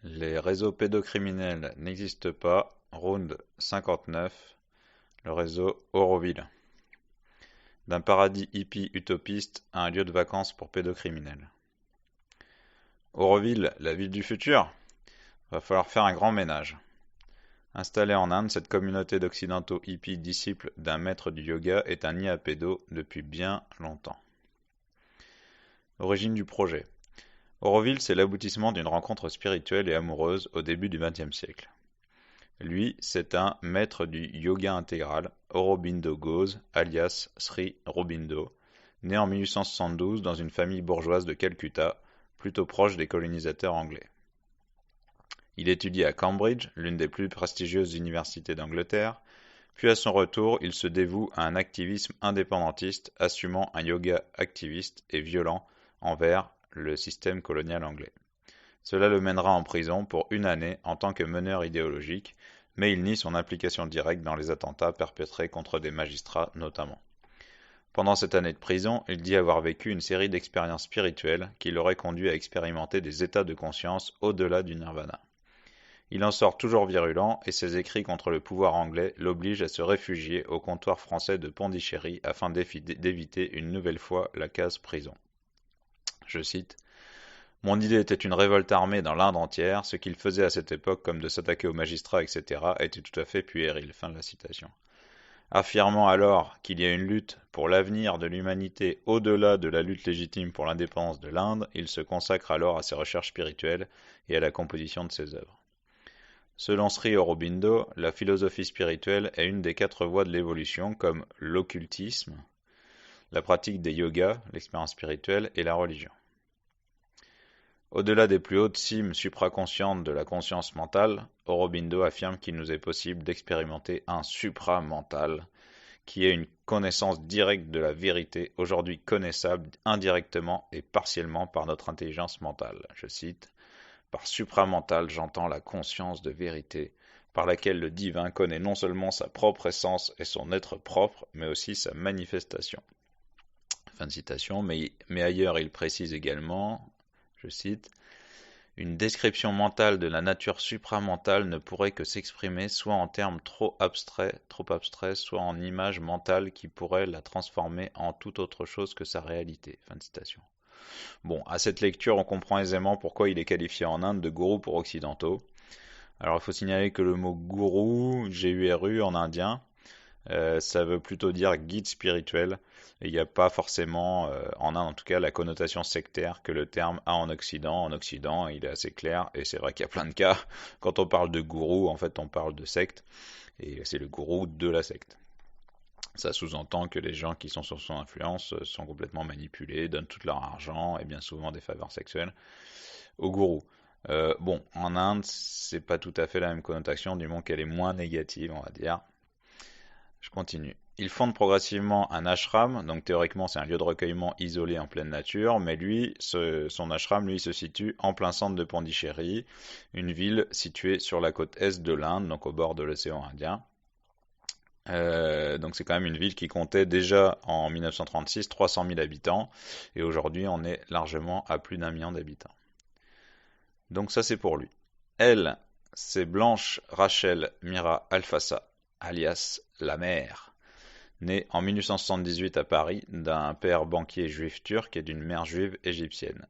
Les réseaux pédocriminels n'existent pas. Round 59. Le réseau Auroville. D'un paradis hippie utopiste à un lieu de vacances pour pédocriminels. Auroville, la ville du futur? Va falloir faire un grand ménage. Installée en Inde, cette communauté d'occidentaux hippies disciples d'un maître du yoga est un nid à pédos depuis bien longtemps. Origine du projet. Auroville, c'est l'aboutissement d'une rencontre spirituelle et amoureuse au début du XXe siècle. Lui, c'est un maître du yoga intégral, Aurobindo Ghosh, alias Sri Aurobindo, né en 1872 dans une famille bourgeoise de Calcutta, plutôt proche des colonisateurs anglais. Il étudie à Cambridge, l'une des plus prestigieuses universités d'Angleterre, puis à son retour, il se dévoue à un activisme indépendantiste, assumant un yoga activiste et violent envers le système colonial anglais. Cela le mènera en prison pour une année en tant que meneur idéologique, mais il nie son implication directe dans les attentats perpétrés contre des magistrats notamment. Pendant cette année de prison, il dit avoir vécu une série d'expériences spirituelles qui l'auraient conduit à expérimenter des états de conscience au-delà du nirvana. Il en sort toujours virulent et ses écrits contre le pouvoir anglais l'obligent à se réfugier au comptoir français de Pondichéry afin d'éviter une nouvelle fois la case prison. Je cite: Mon idée était une révolte armée dans l'Inde entière, ce qu'il faisait à cette époque comme de s'attaquer aux magistrats, etc., était tout à fait puéril. Fin de la citation. Affirmant alors qu'il y a une lutte pour l'avenir de l'humanité au-delà de la lutte légitime pour l'indépendance de l'Inde, il se consacre alors à ses recherches spirituelles et à la composition de ses œuvres. Selon Sri Aurobindo, la philosophie spirituelle est une des 4 voies de l'évolution comme l'occultisme, la pratique des yogas, l'expérience spirituelle et la religion. Au-delà des plus hautes cimes supraconscientes de la conscience mentale, Aurobindo affirme qu'il nous est possible d'expérimenter un supramental, qui est une connaissance directe de la vérité, aujourd'hui connaissable indirectement et partiellement par notre intelligence mentale. Je cite: Par supramental, j'entends la conscience de vérité, par laquelle le divin connaît non seulement sa propre essence et son être propre, mais aussi sa manifestation. Fin de citation, mais ailleurs il précise également, je cite: Une description mentale de la nature supramentale ne pourrait que s'exprimer soit en termes trop abstraits, soit en images mentales qui pourraient la transformer en toute autre chose que sa réalité. Fin de citation. Bon, à cette lecture, on comprend aisément pourquoi il est qualifié en Inde de gourou pour occidentaux. Alors, il faut signaler que le mot gourou, G-U-R-U en indien, ça veut plutôt dire guide spirituel. Et il n'y a pas forcément, en Inde en tout cas, la connotation sectaire que le terme a en Occident. En Occident, il est assez clair, et c'est vrai qu'il y a plein de cas. Quand on parle de gourou, en fait, on parle de secte, et c'est le gourou de la secte. Ça sous-entend que les gens qui sont sous son influence sont complètement manipulés, donnent tout leur argent et bien souvent des faveurs sexuelles au gourou. Bon, en Inde, c'est pas tout à fait la même connotation, du moins qu'elle est moins négative, on va dire. Je continue. Il fonde progressivement un ashram, donc théoriquement c'est un lieu de recueillement isolé en pleine nature, mais lui, son ashram, lui, se situe en plein centre de Pondichéry, une ville située sur la côte est de l'Inde, donc au bord de l'océan Indien. Donc c'est quand même une ville qui comptait déjà en 1936 300 000 habitants, et aujourd'hui on est largement à plus d'1 million d'habitants. Donc ça c'est pour lui. Elle, c'est Blanche Rachel Mira Alfassa, alias la mère, née en 1878 à Paris d'un père banquier juif turc et d'une mère juive égyptienne.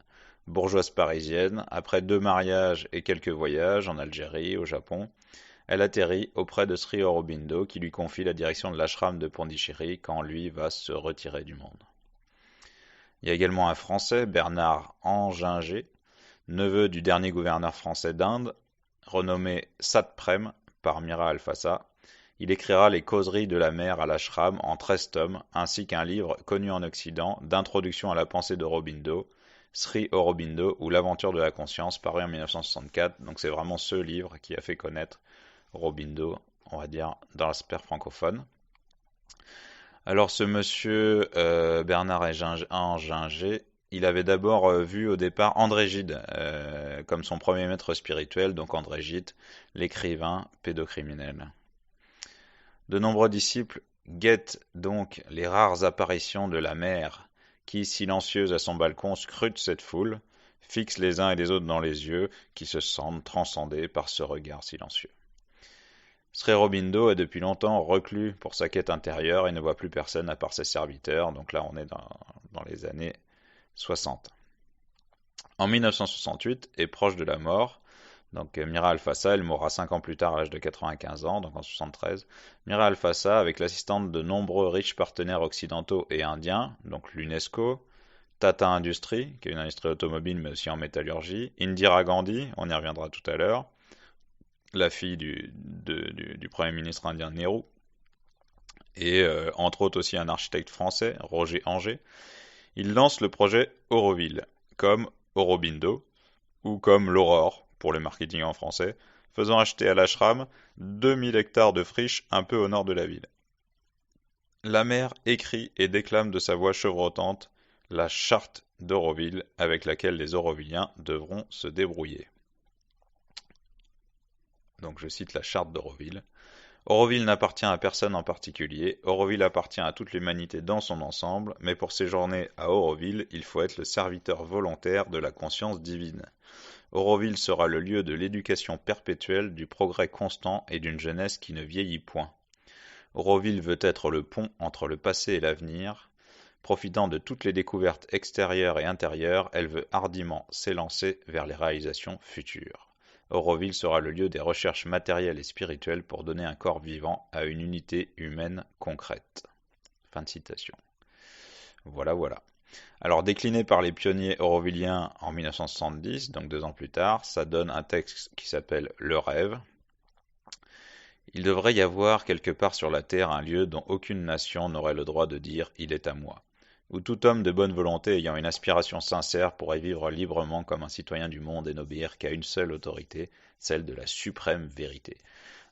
Bourgeoise parisienne, après 2 mariages et quelques voyages en Algérie, au Japon, elle atterrit auprès de Sri Aurobindo qui lui confie la direction de l'ashram de Pondichéry quand lui va se retirer du monde. Il y a également un Français, Bernard Anginger, neveu du dernier gouverneur français d'Inde, renommé Satprem par Mira Alfassa. Il écrira les causeries de la mer à l'ashram en 13 tomes, ainsi qu'un livre connu en Occident d'introduction à la pensée d'Aurobindo, Sri Aurobindo ou l'aventure de la conscience, paru en 1964. Donc c'est vraiment ce livre qui a fait connaître Aurobindo, on va dire, dans la sphère francophone. Alors ce monsieur Bernard Anginger, il avait d'abord vu au départ André Gide comme son premier maître spirituel, donc André Gide, l'écrivain pédocriminel. De nombreux disciples guettent donc les rares apparitions de la mère qui, silencieuse à son balcon, scrute cette foule, fixent les uns et les autres dans les yeux, qui se sentent transcendés par ce regard silencieux. Sri Aurobindo est depuis longtemps reclus pour sa quête intérieure et ne voit plus personne à part ses serviteurs, donc là on est dans les années 60. En 1968, et proche de la mort, donc Mira Alfassa, elle mourra 5 ans plus tard à l'âge de 95 ans, donc en 73. Mira Alfassa, avec l'assistance de nombreux riches partenaires occidentaux et indiens, donc l'UNESCO, Tata Industries, qui est une industrie automobile mais aussi en métallurgie, Indira Gandhi, on y reviendra tout à l'heure, la fille du Premier ministre indien Nehru, et entre autres aussi un architecte français, Roger Anger, ils lancent le projet Auroville, comme Aurobindo, ou comme l'Aurore, pour le marketing en français, faisant acheter à l'ashram 2000 hectares de friches un peu au nord de la ville. La mère écrit et déclame de sa voix chevrotante la charte d'Auroville avec laquelle les Aurovilliens devront se débrouiller. Donc je cite la charte d'Auroville. Auroville n'appartient à personne en particulier, Auroville appartient à toute l'humanité dans son ensemble, mais pour séjourner à Auroville, il faut être le serviteur volontaire de la conscience divine. Auroville sera le lieu de l'éducation perpétuelle, du progrès constant et d'une jeunesse qui ne vieillit point. Auroville veut être le pont entre le passé et l'avenir. Profitant de toutes les découvertes extérieures et intérieures, elle veut hardiment s'élancer vers les réalisations futures. Auroville sera le lieu des recherches matérielles et spirituelles pour donner un corps vivant à une unité humaine concrète. Fin de citation. Voilà, voilà. Alors, décliné par les pionniers aurovilliens en 1970, donc 2 ans plus tard, ça donne un texte qui s'appelle Le Rêve. Il devrait y avoir quelque part sur la terre un lieu dont aucune nation n'aurait le droit de dire « il est à moi », où tout homme de bonne volonté ayant une aspiration sincère pourrait vivre librement comme un citoyen du monde et n'obéir qu'à une seule autorité, celle de la suprême vérité.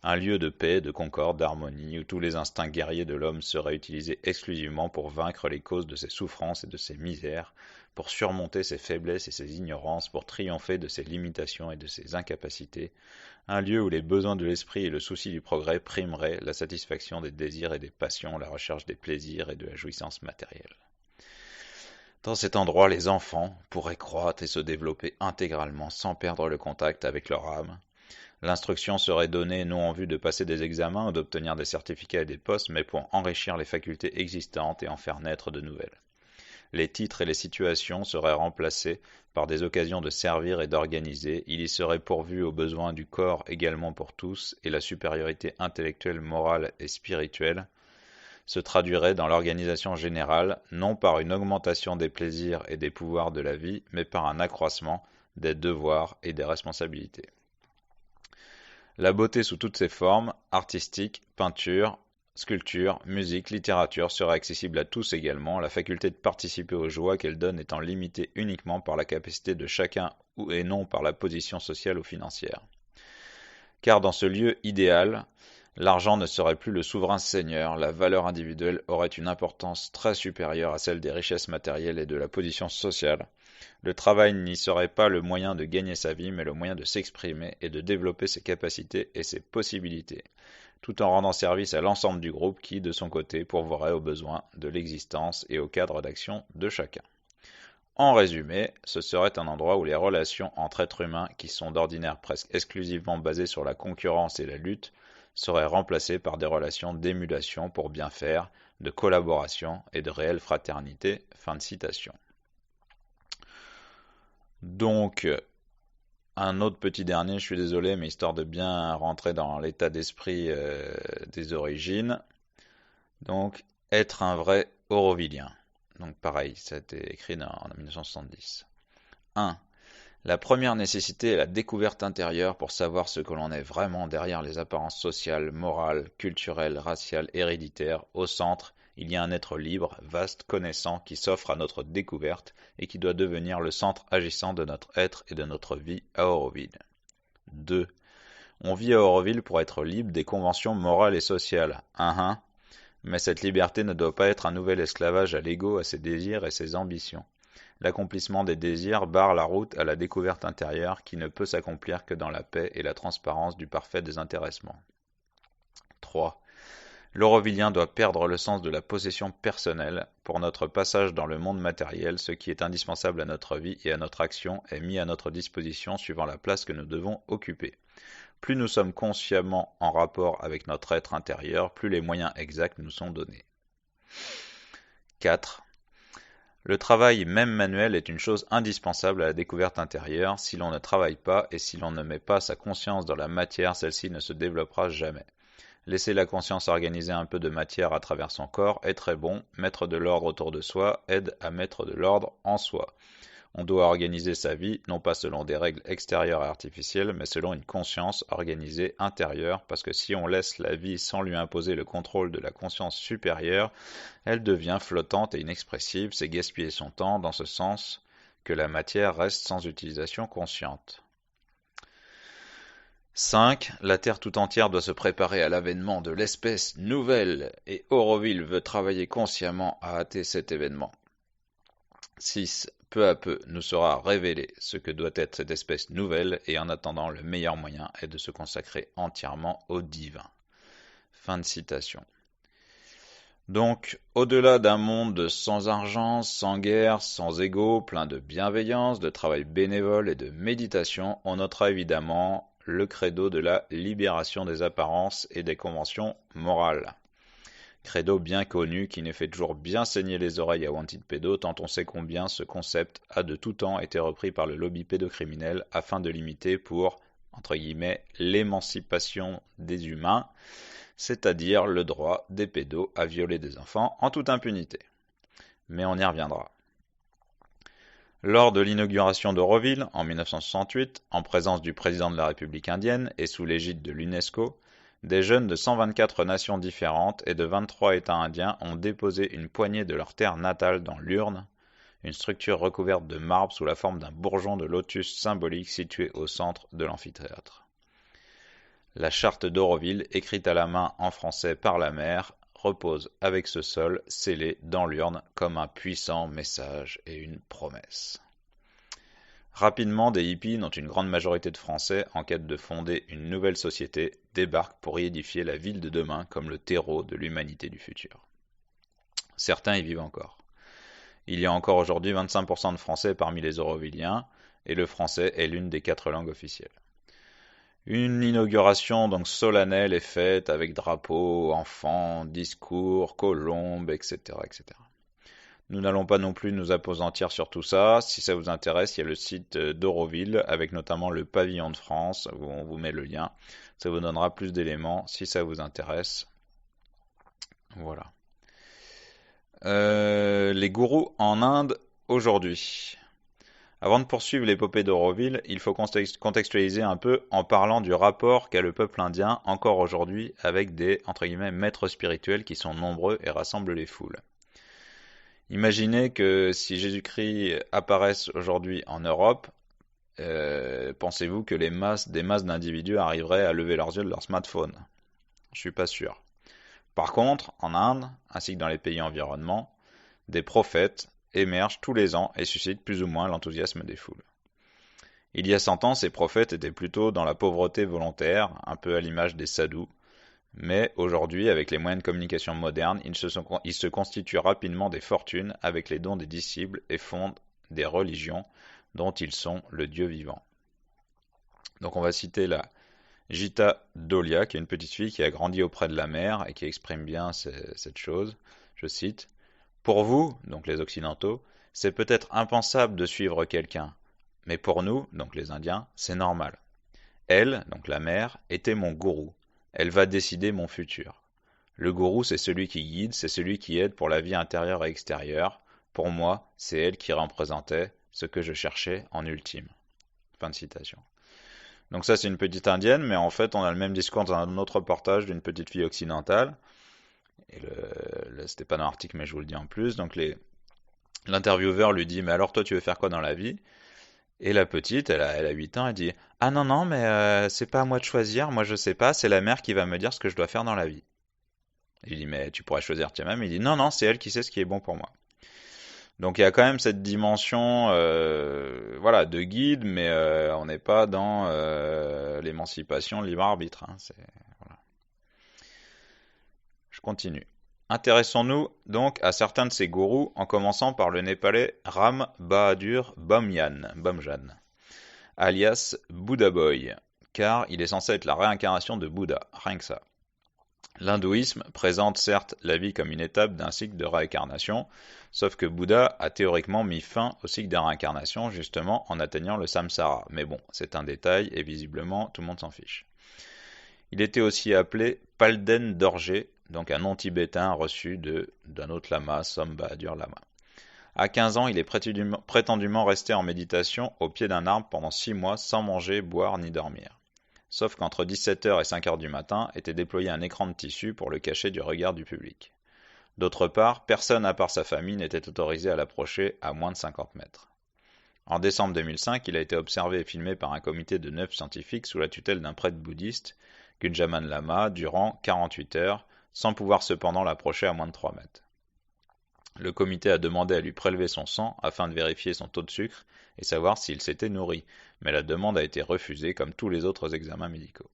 Un lieu de paix, de concorde, d'harmonie, où tous les instincts guerriers de l'homme seraient utilisés exclusivement pour vaincre les causes de ses souffrances et de ses misères, pour surmonter ses faiblesses et ses ignorances, pour triompher de ses limitations et de ses incapacités. Un lieu où les besoins de l'esprit et le souci du progrès primeraient la satisfaction des désirs et des passions, la recherche des plaisirs et de la jouissance matérielle. Dans cet endroit, les enfants pourraient croître et se développer intégralement sans perdre le contact avec leur âme. L'instruction serait donnée non en vue de passer des examens ou d'obtenir des certificats et des postes, mais pour enrichir les facultés existantes et en faire naître de nouvelles. Les titres et les situations seraient remplacés par des occasions de servir et d'organiser, il y serait pourvu aux besoins du corps également pour tous, et la supériorité intellectuelle, morale et spirituelle se traduirait dans l'organisation générale, non par une augmentation des plaisirs et des pouvoirs de la vie, mais par un accroissement des devoirs et des responsabilités. La beauté sous toutes ses formes, artistique, peinture, sculpture, musique, littérature, sera accessible à tous également, la faculté de participer aux joies qu'elle donne étant limitée uniquement par la capacité de chacun et non par la position sociale ou financière. Car dans ce lieu idéal, l'argent ne serait plus le souverain seigneur, la valeur individuelle aurait une importance très supérieure à celle des richesses matérielles et de la position sociale. Le travail n'y serait pas le moyen de gagner sa vie, mais le moyen de s'exprimer et de développer ses capacités et ses possibilités, tout en rendant service à l'ensemble du groupe qui, de son côté, pourvoirait aux besoins de l'existence et au cadre d'action de chacun. En résumé, ce serait un endroit où les relations entre êtres humains, qui sont d'ordinaire presque exclusivement basées sur la concurrence et la lutte, seraient remplacées par des relations d'émulation pour bien faire, de collaboration et de réelle fraternité. Fin de citation. Donc, un autre petit dernier, je suis désolé, mais histoire de bien rentrer dans l'état d'esprit des origines. Donc, être un vrai aurovillien. Donc pareil, ça a été écrit en 1970. 1. La première nécessité est la découverte intérieure pour savoir ce que l'on est vraiment derrière les apparences sociales, morales, culturelles, raciales, héréditaires. Au centre, il y a un être libre, vaste, connaissant, qui s'offre à notre découverte et qui doit devenir le centre agissant de notre être et de notre vie à Auroville. 2. On vit à Auroville pour être libre des conventions morales et sociales. Mais cette liberté ne doit pas être un nouvel esclavage à l'ego, à ses désirs et ses ambitions. L'accomplissement des désirs barre la route à la découverte intérieure qui ne peut s'accomplir que dans la paix et la transparence du parfait désintéressement. 3. L'Aurovillien doit perdre le sens de la possession personnelle. Pour notre passage dans le monde matériel, ce qui est indispensable à notre vie et à notre action est mis à notre disposition suivant la place que nous devons occuper. Plus nous sommes consciemment en rapport avec notre être intérieur, plus les moyens exacts nous sont donnés. 4. Le travail, même manuel, est une chose indispensable à la découverte intérieure. Si l'on ne travaille pas et si l'on ne met pas sa conscience dans la matière, celle-ci ne se développera jamais. Laisser la conscience organiser un peu de matière à travers son corps est très bon. Mettre de l'ordre autour de soi aide à mettre de l'ordre en soi. On doit organiser sa vie, non pas selon des règles extérieures et artificielles, mais selon une conscience organisée intérieure, parce que si on laisse la vie sans lui imposer le contrôle de la conscience supérieure, elle devient flottante et inexpressive, c'est gaspiller son temps dans ce sens que la matière reste sans utilisation consciente. 5. La Terre tout entière doit se préparer à l'avènement de l'espèce nouvelle, et Auroville veut travailler consciemment à hâter cet événement. 6. Peu à peu nous sera révélé ce que doit être cette espèce nouvelle, et en attendant, le meilleur moyen est de se consacrer entièrement au divin. Fin de citation. Donc, au-delà d'un monde sans argent, sans guerre, sans ego, plein de bienveillance, de travail bénévole et de méditation, on notera évidemment le credo de la libération des apparences et des conventions morales. Credo bien connu qui nous fait toujours bien saigner les oreilles à Wanted Pedo, tant on sait combien ce concept a de tout temps été repris par le lobby pédocriminel afin de limiter pour, entre guillemets, l'émancipation des humains, c'est-à-dire le droit des pédos à violer des enfants en toute impunité. Mais on y reviendra. Lors de l'inauguration d'Auroville, en 1968, en présence du président de la République indienne et sous l'égide de l'UNESCO, des jeunes de 124 nations différentes et de 23 États indiens ont déposé une poignée de leur terre natale dans l'urne, une structure recouverte de marbre sous la forme d'un bourgeon de lotus symbolique situé au centre de l'amphithéâtre. La charte d'Auroville, écrite à la main en français par la mère, repose avec ce sol scellé dans l'urne comme un puissant message et une promesse. Rapidement, des hippies, dont une grande majorité de Français en quête de fonder une nouvelle société, débarquent pour y édifier la ville de demain comme le terreau de l'humanité du futur. Certains y vivent encore. Il y a encore aujourd'hui 25% de Français parmi les Aurovilliens, et le français est l'une des 4 langues officielles. Une inauguration donc solennelle est faite avec drapeaux, enfants, discours, colombes, etc., etc. Nous n'allons pas non plus nous appesantir sur tout ça. Si ça vous intéresse, il y a le site d'Auroville avec notamment le pavillon de France, où on vous met le lien. Ça vous donnera plus d'éléments si ça vous intéresse. Voilà. Les gourous en Inde aujourd'hui. Avant de poursuivre l'épopée d'Auroville, il faut contextualiser un peu en parlant du rapport qu'a le peuple indien encore aujourd'hui avec des entre guillemets maîtres spirituels qui sont nombreux et rassemblent les foules. Imaginez que si Jésus-Christ apparaisse aujourd'hui en Europe, pensez-vous que des masses d'individus arriveraient à lever leurs yeux de leur smartphone? Je suis pas sûr. Par contre, en Inde, ainsi que dans les pays environnants, des prophètes émergent tous les ans et suscitent plus ou moins l'enthousiasme des foules. Il y a 100 ans, ces prophètes étaient plutôt dans la pauvreté volontaire, un peu à l'image des sadhus, mais aujourd'hui, avec les moyens de communication modernes, ils se constituent rapidement des fortunes avec les dons des disciples et fondent des religions dont ils sont le Dieu vivant. Donc on va citer la Gita Dolia, qui est une petite fille qui a grandi auprès de la mer et qui exprime bien cette chose. Je cite: Pour vous, donc les Occidentaux, c'est peut-être impensable de suivre quelqu'un, mais pour nous, donc les Indiens, c'est normal. Elle, donc la mère, était mon gourou. Elle va décider mon futur. Le gourou, c'est celui qui guide, c'est celui qui aide pour la vie intérieure et extérieure. Pour moi, c'est elle qui représentait ce que je cherchais en ultime. Fin de citation. Donc ça, c'est une petite indienne, mais en fait, on a le même discours dans un autre reportage d'une petite fille occidentale. Et c'était pas dans l'article, mais je vous le dis en plus. Donc l'intervieweur lui dit, mais alors toi, tu veux faire quoi dans la vie? Et la petite, elle a 8 ans, elle dit, ah non, non, mais c'est pas à moi de choisir, moi je sais pas, c'est la mère qui va me dire ce que je dois faire dans la vie. Il dit, mais tu pourrais choisir toi-même. Il dit, non, non, c'est elle qui sait ce qui est bon pour moi. Donc il y a quand même cette dimension voilà, de guide, mais on n'est pas dans l'émancipation, le libre arbitre. Hein, voilà. Je continue. Intéressons-nous donc à certains de ces gourous, en commençant par le népalais Ram Bahadur Bamjan, alias Buddha Boy, car il est censé être la réincarnation de Bouddha, rien que ça. L'hindouisme présente certes la vie comme une étape d'un cycle de réincarnation, sauf que Bouddha a théoriquement mis fin au cycle de réincarnation justement en atteignant le samsara. Mais bon, c'est un détail et visiblement tout le monde s'en fiche. Il était aussi appelé Palden Dorje, donc un nom tibétain reçu d'un autre lama, Som Bahadur Lama. À 15 ans, il est prétendument resté en méditation au pied d'un arbre pendant 6 mois sans manger, boire ni dormir. Sauf qu'entre 17h et 5h du matin était déployé un écran de tissu pour le cacher du regard du public. D'autre part, personne à part sa famille n'était autorisé à l'approcher à moins de 50 mètres. En décembre 2005, il a été observé et filmé par un comité de 9 scientifiques sous la tutelle d'un prêtre bouddhiste, Gunjaman Lama, durant 48 heures, sans pouvoir cependant l'approcher à moins de 3 mètres. Le comité a demandé à lui prélever son sang afin de vérifier son taux de sucre et savoir s'il s'était nourri, mais la demande a été refusée comme tous les autres examens médicaux.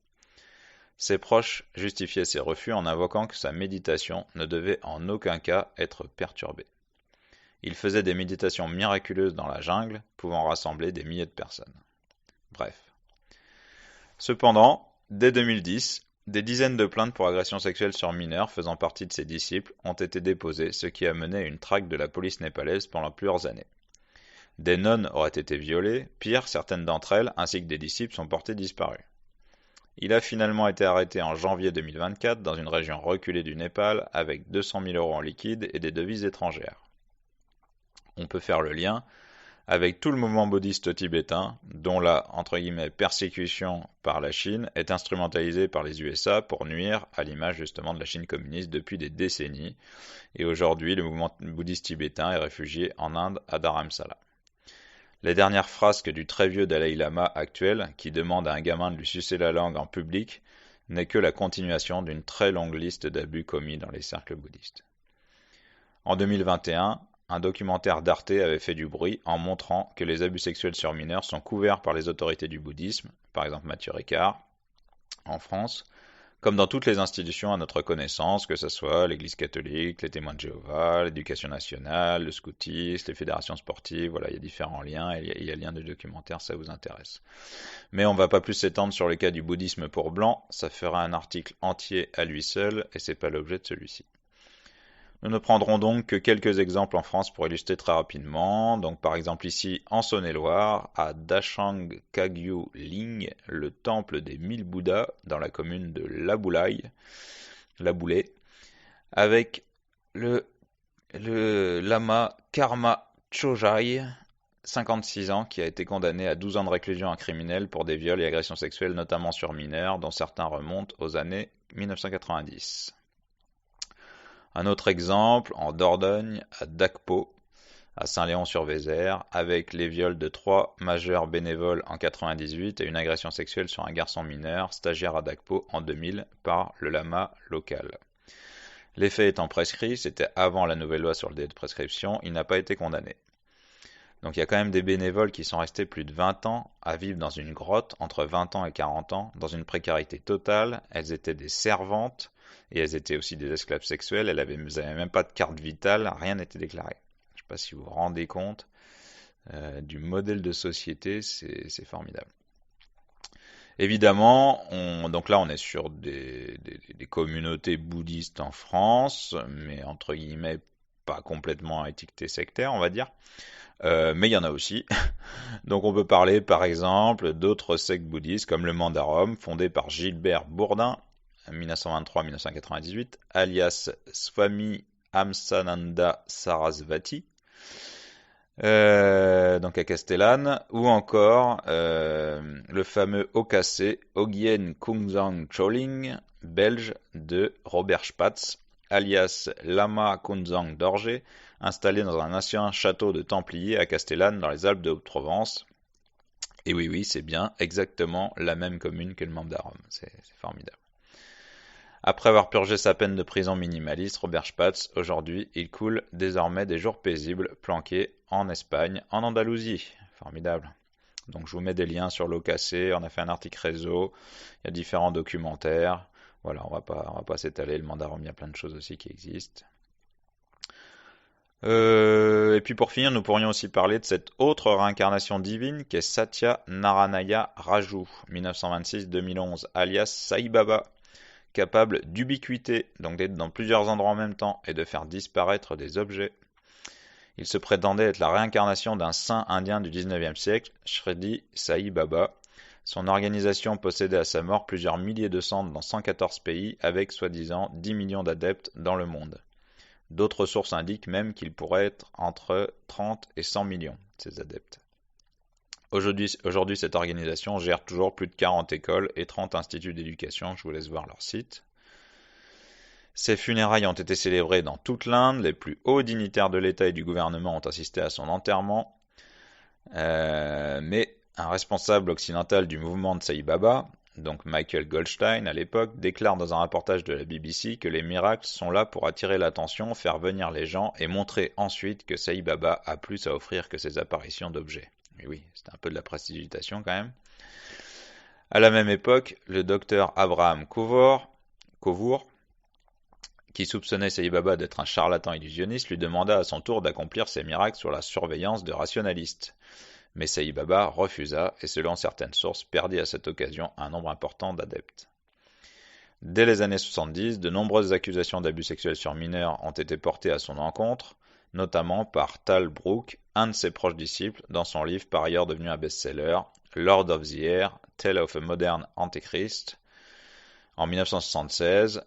Ses proches justifiaient ces refus en invoquant que sa méditation ne devait en aucun cas être perturbée. Il faisait des méditations miraculeuses dans la jungle, pouvant rassembler des milliers de personnes. Bref. Cependant, dès 2010, des dizaines de plaintes pour agressions sexuelles sur mineurs faisant partie de ses disciples ont été déposées, ce qui a mené à une traque de la police népalaise pendant plusieurs années. Des nonnes auraient été violées, pire, certaines d'entre elles, ainsi que des disciples, sont portées disparues. Il a finalement été arrêté en janvier 2024 dans une région reculée du Népal avec 200 000 € en liquide et des devises étrangères. On peut faire le lien avec tout le mouvement bouddhiste tibétain, dont la « persécution par la Chine est instrumentalisée par les USA pour nuire à l'image justement de la Chine communiste depuis des décennies, et aujourd'hui le mouvement bouddhiste tibétain est réfugié en Inde à Dharamsala. Les dernières frasques du très vieux Dalai Lama actuel, qui demande à un gamin de lui sucer la langue en public, n'est que la continuation d'une très longue liste d'abus commis dans les cercles bouddhistes. En 2021, un documentaire d'Arte avait fait du bruit en montrant que les abus sexuels sur mineurs sont couverts par les autorités du bouddhisme, par exemple Mathieu Ricard, en France, comme dans toutes les institutions à notre connaissance, que ce soit l'Église catholique, les témoins de Jéhovah, l'éducation nationale, le scoutisme, les fédérations sportives, voilà, il y a différents liens, et il y a le lien de documentaire, ça vous intéresse. Mais on ne va pas plus s'étendre sur le cas du bouddhisme pour blanc, ça fera un article entier à lui seul, et c'est pas l'objet de celui-ci. Nous ne prendrons donc que quelques exemples en France pour illustrer très rapidement. Donc par exemple ici en Saône-et-Loire, à Dachang Kagyu Ling, le temple des 1000 Bouddhas dans la commune de Laboulé, avec le lama Karma Chojai, 56 ans, qui a été condamné à 12 ans de réclusion à criminel pour des viols et agressions sexuelles, notamment sur mineurs, dont certains remontent aux années 1990. Un autre exemple, en Dordogne, à Dacpo, à Saint-Léon-sur-Vézère, avec les viols de 3 majeurs bénévoles en 1998 et une agression sexuelle sur un garçon mineur, stagiaire à Dacpo en 2000, par le lama local. Les faits étant prescrits, c'était avant la nouvelle loi sur le délai de prescription, il n'a pas été condamné. Donc il y a quand même des bénévoles qui sont restés plus de 20 ans à vivre dans une grotte, entre 20 ans et 40 ans, dans une précarité totale. Elles étaient des servantes et elles étaient aussi des esclaves sexuels. Elles n'avaient même pas de carte vitale, rien n'était déclaré. Je ne sais pas si vous vous rendez compte du modèle de société, c'est formidable. Évidemment, donc là on est sur des communautés bouddhistes en France, mais entre guillemets pas complètement étiquetées sectaires, on va dire. Mais il y en a aussi. Donc on peut parler par exemple d'autres sectes bouddhistes comme le Mandarom, fondé par Gilbert Bourdin, 1923-1998, alias Swami Amsananda Sarasvati, donc à Castellane, ou encore le fameux Okase Ogyen Kungzang Choling, belge, de Robert Spatz, alias Lama Kunzang Dorje, installé dans un ancien château de Templiers à Castellane dans les Alpes de Haute-Provence. Et oui, c'est bien exactement la même commune que le Mandarom, c'est formidable. Après avoir purgé sa peine de prison minimaliste, Robert Spatz, aujourd'hui, il coule désormais des jours paisibles planqués en Espagne, en Andalousie. Formidable. Donc je vous mets des liens sur l'Ocasé, on a fait un article réseau, il y a différents documentaires. Voilà, on va pas s'étaler. Le mandat Rom, il y a plein de choses aussi qui existent. Et puis pour finir, nous pourrions aussi parler de cette autre réincarnation divine qui est Satya Narayana Raju, 1926-2011, alias Sai Baba, capable d'ubiquité, donc d'être dans plusieurs endroits en même temps et de faire disparaître des objets. Il se prétendait être la réincarnation d'un saint indien du 19e siècle, Shirdi Sai Baba. Son organisation possédait à sa mort plusieurs milliers de centres dans 114 pays avec soi-disant 10 millions d'adeptes dans le monde. D'autres sources indiquent même qu'il pourrait être entre 30 et 100 millions, ces adeptes. Aujourd'hui, cette organisation gère toujours plus de 40 écoles et 30 instituts d'éducation, je vous laisse voir leur site. Ses funérailles ont été célébrées dans toute l'Inde, les plus hauts dignitaires de l'État et du gouvernement ont assisté à son enterrement, mais un responsable occidental du mouvement de Sai Baba, donc Michael Goldstein à l'époque, déclare dans un reportage de la BBC que les miracles sont là pour attirer l'attention, faire venir les gens et montrer ensuite que Sai Baba a plus à offrir que ses apparitions d'objets. Mais oui, c'était un peu de la prestidigitation quand même. À la même époque, le docteur Abraham Kovoor, qui soupçonnait Sai Baba d'être un charlatan illusionniste, lui demanda à son tour d'accomplir ses miracles sur la surveillance de rationalistes. Mais Sai Baba refusa et selon certaines sources perdit à cette occasion un nombre important d'adeptes. Dès les années 70, de nombreuses accusations d'abus sexuels sur mineurs ont été portées à son encontre, notamment par Tal Brooke, un de ses proches disciples, dans son livre par ailleurs devenu un best-seller, Lord of the Air, Tale of a Modern Antichrist, en 1976,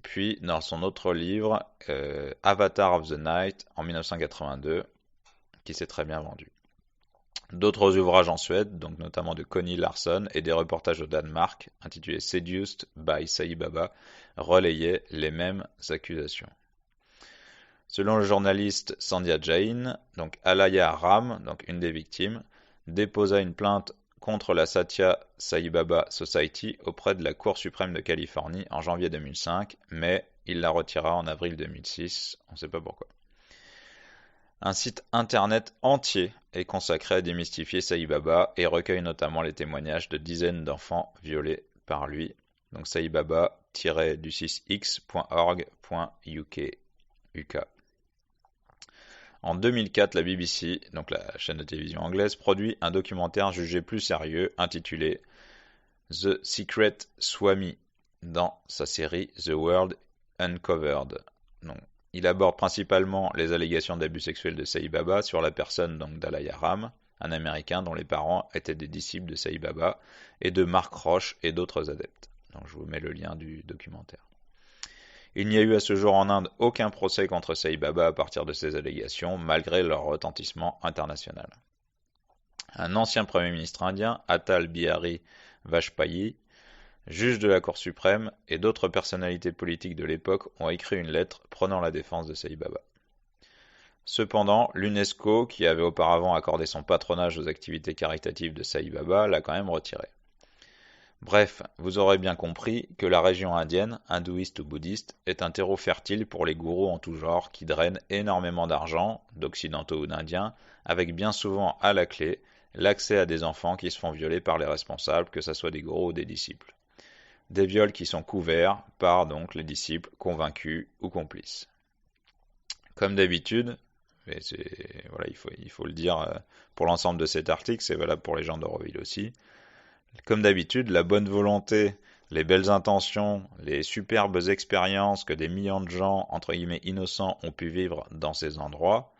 puis dans son autre livre, Avatar of the Night, en 1982, qui s'est très bien vendu. D'autres ouvrages en Suède, donc notamment de Connie Larsson, et des reportages au Danemark, intitulés Seduced by Sai Baba, relayaient les mêmes accusations. Selon le journaliste Sandhya Jain, donc Alaya Ram, donc une des victimes, déposa une plainte contre la Satya Sai Baba Society auprès de la Cour suprême de Californie en janvier 2005, mais il la retira en avril 2006, on ne sait pas pourquoi. Un site internet entier est consacré à démystifier Sai Baba et recueille notamment les témoignages de dizaines d'enfants violés par lui. Donc saibaba-du6x.org.uk. En 2004, la BBC, donc la chaîne de télévision anglaise, produit un documentaire jugé plus sérieux intitulé The Secret Swami dans sa série The World Uncovered. Donc, il aborde principalement les allégations d'abus sexuels de Sai Baba sur la personne donc d'Alaya Ram, un Américain dont les parents étaient des disciples de Sai Baba, et de Mark Roche et d'autres adeptes. Donc je vous mets le lien du documentaire. Il n'y a eu à ce jour en Inde aucun procès contre Sai Baba à partir de ces allégations, malgré leur retentissement international. Un ancien Premier ministre indien, Atal Bihari Vajpayee, juge de la Cour suprême et d'autres personnalités politiques de l'époque ont écrit une lettre prenant la défense de Sai Baba. Cependant, l'UNESCO, qui avait auparavant accordé son patronage aux activités caritatives de Sai Baba, l'a quand même retiré. Bref, vous aurez bien compris que la région indienne, hindouiste ou bouddhiste, est un terreau fertile pour les gourous en tout genre qui drainent énormément d'argent, d'occidentaux ou d'indiens, avec bien souvent à la clé l'accès à des enfants qui se font violer par les responsables, que ce soit des gourous ou des disciples. Des viols qui sont couverts par donc les disciples convaincus ou complices. Comme d'habitude, mais voilà, il faut le dire pour l'ensemble de cet article, c'est valable pour les gens d'Auroville aussi. Comme d'habitude, la bonne volonté, les belles intentions, les superbes expériences que des millions de gens, entre guillemets innocents, ont pu vivre dans ces endroits,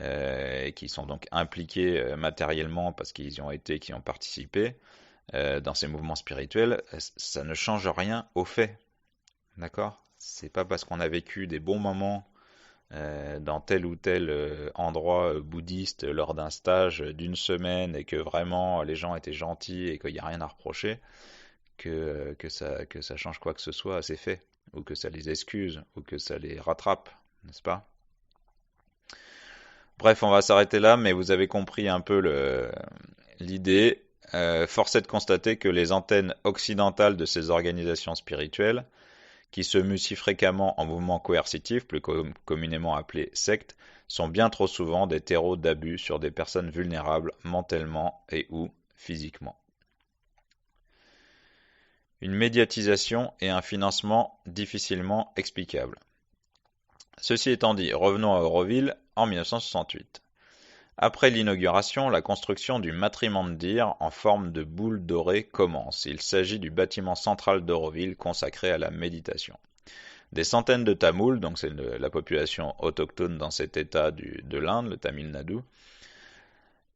et qui sont donc impliqués matériellement parce qu'ils y ont été, qui ont participé, dans ces mouvements spirituels, ça ne change rien au fait. D'accord? C'est pas parce qu'on a vécu des bons moments dans tel ou tel endroit bouddhiste lors d'un stage d'une semaine et que vraiment les gens étaient gentils et qu'il n'y a rien à reprocher que ça change quoi que ce soit à ces faits, ou que ça les excuse, ou que ça les rattrape, n'est-ce pas? Bref, on va s'arrêter là, mais vous avez compris un peu l'idée. Force est de constater que les antennes occidentales de ces organisations spirituelles, qui se muent si fréquemment en mouvements coercitifs, plus communément appelés sectes, sont bien trop souvent des terreaux d'abus sur des personnes vulnérables mentalement et ou physiquement. une médiatisation et un financement difficilement explicables. Ceci étant dit, revenons à Auroville en 1968. Après l'inauguration, la construction du Matrimandir en forme de boule dorée commence. Il s'agit du bâtiment central d'Auroville consacré à la méditation. Des centaines de Tamouls, donc c'est la population autochtone dans cet état de l'Inde, le Tamil Nadu,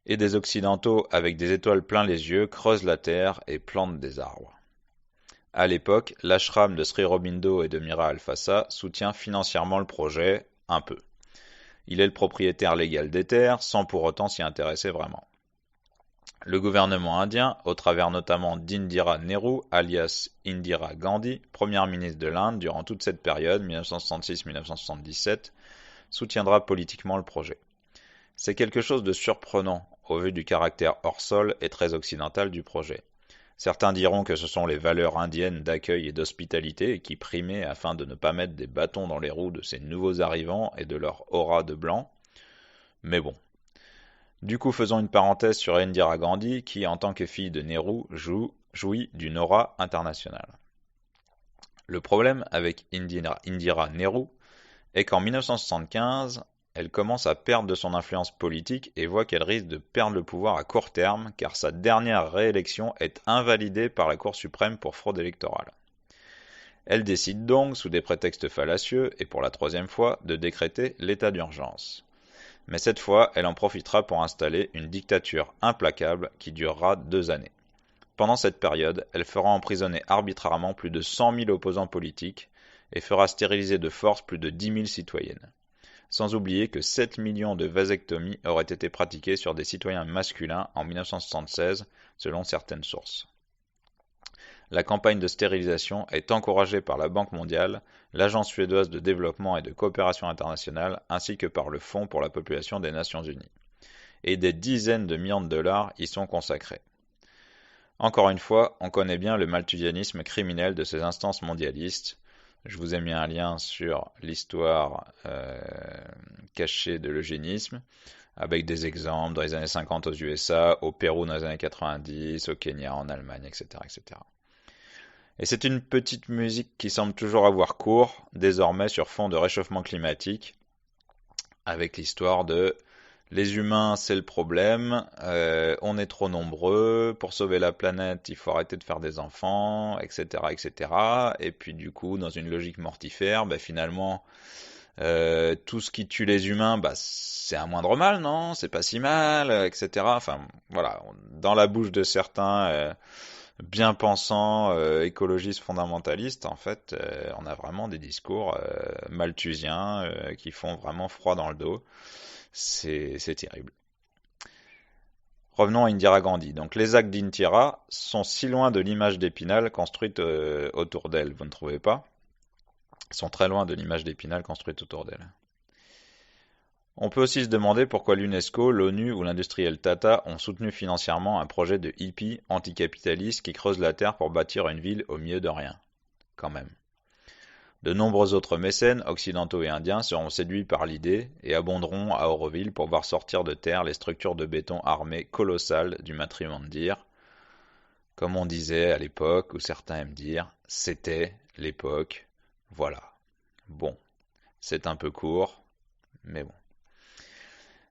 et des Occidentaux avec des étoiles plein les yeux creusent la terre et plantent des arbres. À l'époque, l'ashram de Sri Aurobindo et de Mira Alfassa soutient financièrement le projet, un peu. Il est le propriétaire légal des terres, sans pour autant s'y intéresser vraiment. Le gouvernement indien, au travers notamment d'Indira Nehru, alias Indira Gandhi, première ministre de l'Inde durant toute cette période, 1966-1977, soutiendra politiquement le projet. C'est quelque chose de surprenant au vu du caractère hors sol et très occidental du projet. Certains diront que ce sont les valeurs indiennes d'accueil et d'hospitalité qui primaient afin de ne pas mettre des bâtons dans les roues de ces nouveaux arrivants et de leur aura de blanc. Mais bon. Du coup, faisons une parenthèse sur Indira Gandhi qui, en tant que fille de Nehru, jouit d'une aura internationale. Le problème avec Indira Nehru est qu'en 1975, elle commence à perdre de son influence politique et voit qu'elle risque de perdre le pouvoir à court terme car sa dernière réélection est invalidée par la Cour suprême pour fraude électorale. Elle décide donc, sous des prétextes fallacieux et pour la troisième fois, de décréter l'état d'urgence. Mais cette fois, elle en profitera pour installer une dictature implacable qui durera 2 années. Pendant cette période, elle fera emprisonner arbitrairement plus de 100 000 opposants politiques et fera stériliser de force plus de 10 000 citoyennes. Sans oublier que 7 millions de vasectomies auraient été pratiquées sur des citoyens masculins en 1976, selon certaines sources. La campagne de stérilisation est encouragée par la Banque mondiale, l'Agence suédoise de développement et de coopération internationale, ainsi que par le Fonds pour la population des Nations unies. Et des dizaines de millions de dollars y sont consacrés. Encore une fois, on connaît bien le malthusianisme criminel de ces instances mondialistes. Je vous ai mis un lien sur l'histoire cachée de l'eugénisme, avec des exemples dans les années 50 aux USA, au Pérou dans les années 90, au Kenya, en Allemagne, etc., etc. Et c'est une petite musique qui semble toujours avoir cours, désormais sur fond de réchauffement climatique, avec l'histoire de les humains, c'est le problème, on est trop nombreux, pour sauver la planète, il faut arrêter de faire des enfants, etc., etc. Et puis du coup, dans une logique mortifère, finalement, tout ce qui tue les humains, c'est un moindre mal, non? C'est pas si mal, etc. Enfin, voilà, dans la bouche de certains bien pensants, écologistes fondamentalistes, en fait, on a vraiment des discours malthusiens qui font vraiment froid dans le dos. C'est terrible. Revenons à Indira Gandhi. Donc les actes d'Indira sont si loin de l'image d'Épinal construite autour d'elle, vous ne trouvez pas? Ils sont très loin de l'image d'Épinal construite autour d'elle. On peut aussi se demander pourquoi l'UNESCO, l'ONU ou l'industriel Tata ont soutenu financièrement un projet de hippie anticapitaliste qui creuse la terre pour bâtir une ville au milieu de rien. Quand même. De nombreux autres mécènes, occidentaux et indiens, seront séduits par l'idée et abonderont à Auroville pour voir sortir de terre les structures de béton armé colossales du Matrimandir. Comme on disait à l'époque, ou certains aiment dire, c'était l'époque. Voilà. Bon, c'est un peu court, mais bon.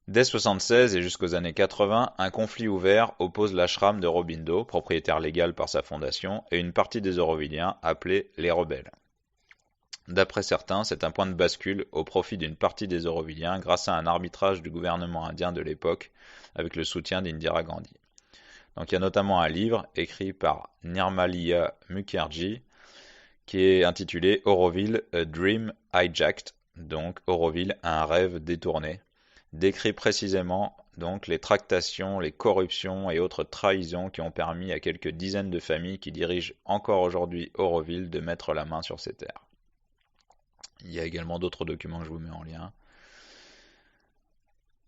Dès 1976 et jusqu'aux années 80, un conflit ouvert oppose l'ashram de Aurobindo, propriétaire légal par sa fondation, et une partie des Aurovilliens appelés les rebelles. D'après certains, c'est un point de bascule au profit d'une partie des Aurovilliens grâce à un arbitrage du gouvernement indien de l'époque avec le soutien d'Indira Gandhi. Donc il y a notamment un livre écrit par Nirmaliya Mukherjee qui est intitulé Auroville, A Dream Hijacked, donc Auroville, un rêve détourné, décrit précisément donc les tractations, les corruptions et autres trahisons qui ont permis à quelques dizaines de familles qui dirigent encore aujourd'hui Auroville de mettre la main sur ces terres. Il y a également d'autres documents que je vous mets en lien.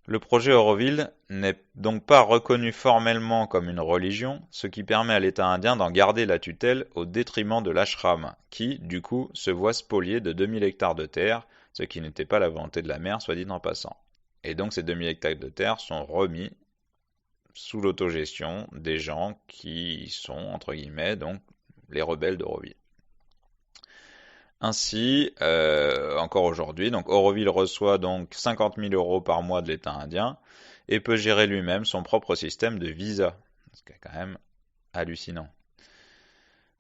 Le projet Auroville n'est donc pas reconnu formellement comme une religion, ce qui permet à l'État indien d'en garder la tutelle au détriment de l'ashram, qui, du coup, se voit spolié de 2000 hectares de terre, ce qui n'était pas la volonté de la mère, soit dit en passant. Et donc ces 2000 hectares de terre sont remis sous l'autogestion des gens qui sont, entre guillemets, donc les rebelles d'Auroville. Ainsi, encore aujourd'hui, donc Auroville reçoit donc 50 000 € par mois de l'État indien et peut gérer lui-même son propre système de visa, ce qui est quand même hallucinant.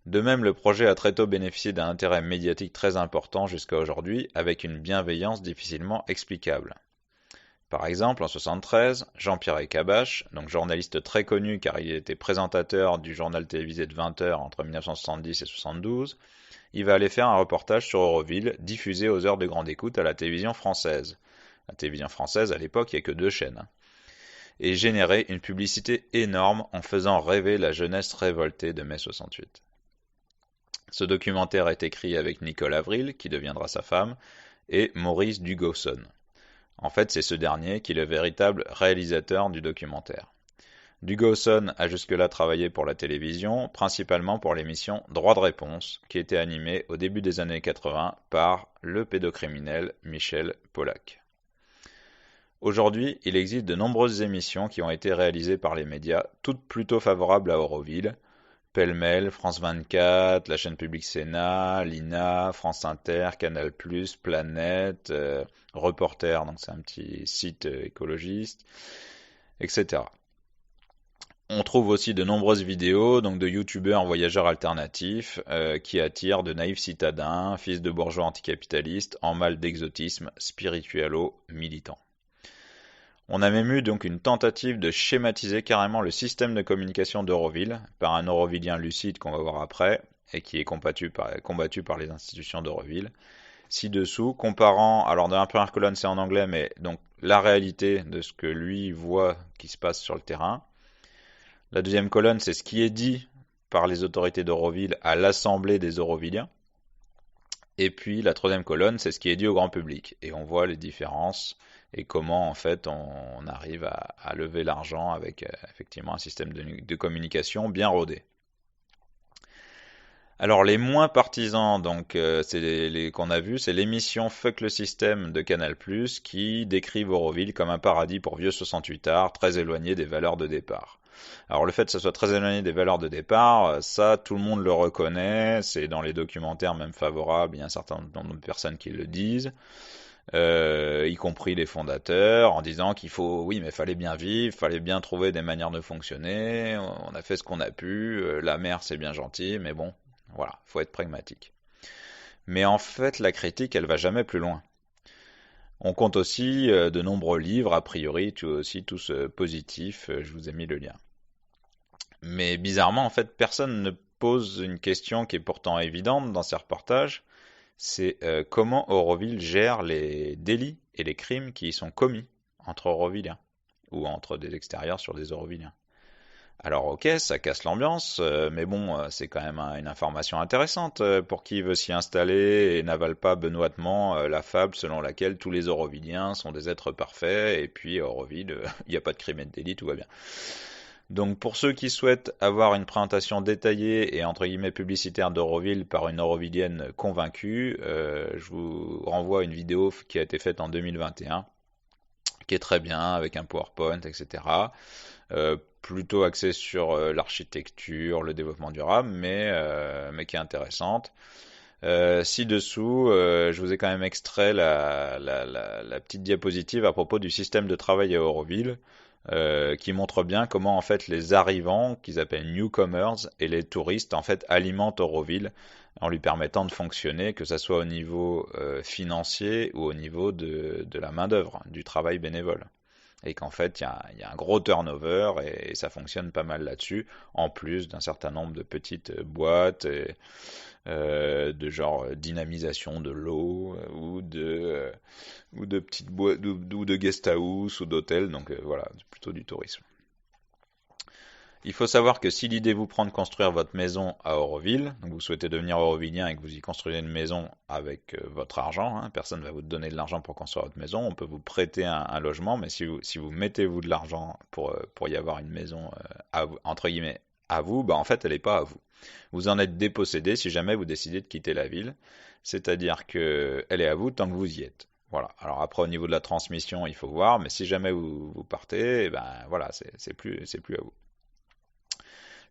De même, le projet a très tôt bénéficié d'un intérêt médiatique très important jusqu'à aujourd'hui, avec une bienveillance difficilement explicable. Par exemple, en 1973, Jean-Pierre Elkabbach, donc journaliste très connu car il était présentateur du journal télévisé de 20 heures entre 1970 et 1972, il va aller faire un reportage sur Auroville, diffusé aux heures de grande écoute à la télévision française. La télévision française, à l'époque, il n'y a que 2 chaînes. Et générer une publicité énorme en faisant rêver la jeunesse révoltée de mai 68. Ce documentaire est écrit avec Nicole Avril, qui deviendra sa femme, et Maurice Dugosson. En fait, c'est ce dernier qui est le véritable réalisateur du documentaire. Dugosson a jusque-là travaillé pour la télévision, principalement pour l'émission Droit de réponse, qui était animée au début des années 80 par le pédocriminel Michel Polack. Aujourd'hui, il existe de nombreuses émissions qui ont été réalisées par les médias, toutes plutôt favorables à Auroville, pêle-mêle, France 24, la chaîne publique Sénat, l'INA, France Inter, Canal+, Planète, Reporter, donc c'est un petit site écologiste, etc. On trouve aussi de nombreuses vidéos donc de youtubeurs voyageurs alternatifs qui attirent de naïfs citadins, fils de bourgeois anticapitalistes, en mal d'exotisme spiritualo-militant. On a même eu donc une tentative de schématiser carrément le système de communication d'Auroville par un Aurovillien lucide qu'on va voir après et qui est combattu par les institutions d'Auroville. Ci-dessous, comparant, alors dans la première colonne c'est en anglais, mais donc la réalité de ce que lui voit qui se passe sur le terrain. La deuxième colonne c'est ce qui est dit par les autorités d'Auroville à l'assemblée des Aurovilliens. Et puis la troisième colonne c'est ce qui est dit au grand public. Et on voit les différences et comment en fait on arrive à lever l'argent avec effectivement un système de communication bien rodé. Alors les moins partisans, donc c'est les qu'on a vu, c'est l'émission Fuck le système de Canal+, qui décrivent Auroville comme un paradis pour vieux 68ards, très éloigné des valeurs de départ. Alors le fait que ça soit très éloigné des valeurs de départ, ça tout le monde le reconnaît, c'est dans les documentaires même favorables, il y a un certain nombre de personnes qui le disent. Y compris les fondateurs, en disant qu'il faut, oui, mais fallait bien vivre, fallait bien trouver des manières de fonctionner, on a fait ce qu'on a pu, la mer c'est bien gentil, mais bon, voilà, faut être pragmatique. Mais en fait, la critique, elle va jamais plus loin. On compte aussi de nombreux livres, a priori, aussi tous positifs, je vous ai mis le lien. Mais bizarrement, en fait, personne ne pose une question qui est pourtant évidente dans ces reportages, c'est comment Auroville gère les délits et les crimes qui y sont commis entre Aurovilliens, ou entre des extérieurs sur des Aurovilliens. Alors ok, ça casse l'ambiance, mais bon, c'est quand même une information intéressante pour qui veut s'y installer et n'avale pas benoîtement la fable selon laquelle tous les Aurovilliens sont des êtres parfaits, et puis à Auroville, il n'y a pas de crime et de délit, tout va bien. Donc pour ceux qui souhaitent avoir une présentation détaillée et entre guillemets publicitaire d'Auroville par une Aurovillienne convaincue, je vous renvoie à une vidéo qui a été faite en 2021, qui est très bien avec un PowerPoint, etc. Plutôt axée sur l'architecture, le développement durable, mais qui est intéressante. Ci-dessous, je vous ai quand même extrait la petite diapositive à propos du système de travail à Auroville, qui montre bien comment en fait les arrivants, qu'ils appellent newcomers, et les touristes en fait alimentent Auroville en lui permettant de fonctionner, que ce soit au niveau financier ou au niveau de la main-d'œuvre, du travail bénévole. Et qu'en fait, il y a un gros turnover et ça fonctionne pas mal là-dessus, en plus d'un certain nombre de petites boîtes de genre dynamisation de l'eau ou de petites boîtes ou de guest house ou d'hôtels, donc voilà, c'est plutôt du tourisme. Il faut savoir que si l'idée vous prend de construire votre maison à Auroville, donc vous souhaitez devenir aurovillien et que vous y construisez une maison avec votre argent, hein, personne ne va vous donner de l'argent pour construire votre maison, on peut vous prêter un logement, mais si vous mettez vous de l'argent pour y avoir une maison entre guillemets à vous, bah en fait elle n'est pas à vous. Vous en êtes dépossédé si jamais vous décidez de quitter la ville, c'est-à-dire que elle est à vous tant que vous y êtes. Voilà. Alors après au niveau de la transmission, il faut voir, mais si jamais vous partez, ben voilà, c'est plus à vous.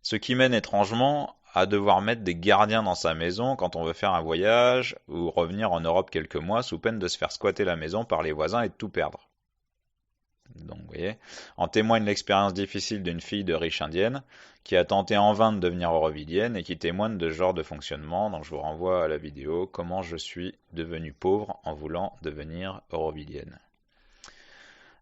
Ce qui mène étrangement à devoir mettre des gardiens dans sa maison quand on veut faire un voyage ou revenir en Europe quelques mois sous peine de se faire squatter la maison par les voisins et de tout perdre. Donc, vous voyez, en témoigne l'expérience difficile d'une fille de riche indienne qui a tenté en vain de devenir eurovillienne et qui témoigne de ce genre de fonctionnement. Donc, je vous renvoie à la vidéo Comment je suis devenue pauvre en voulant devenir eurovillienne.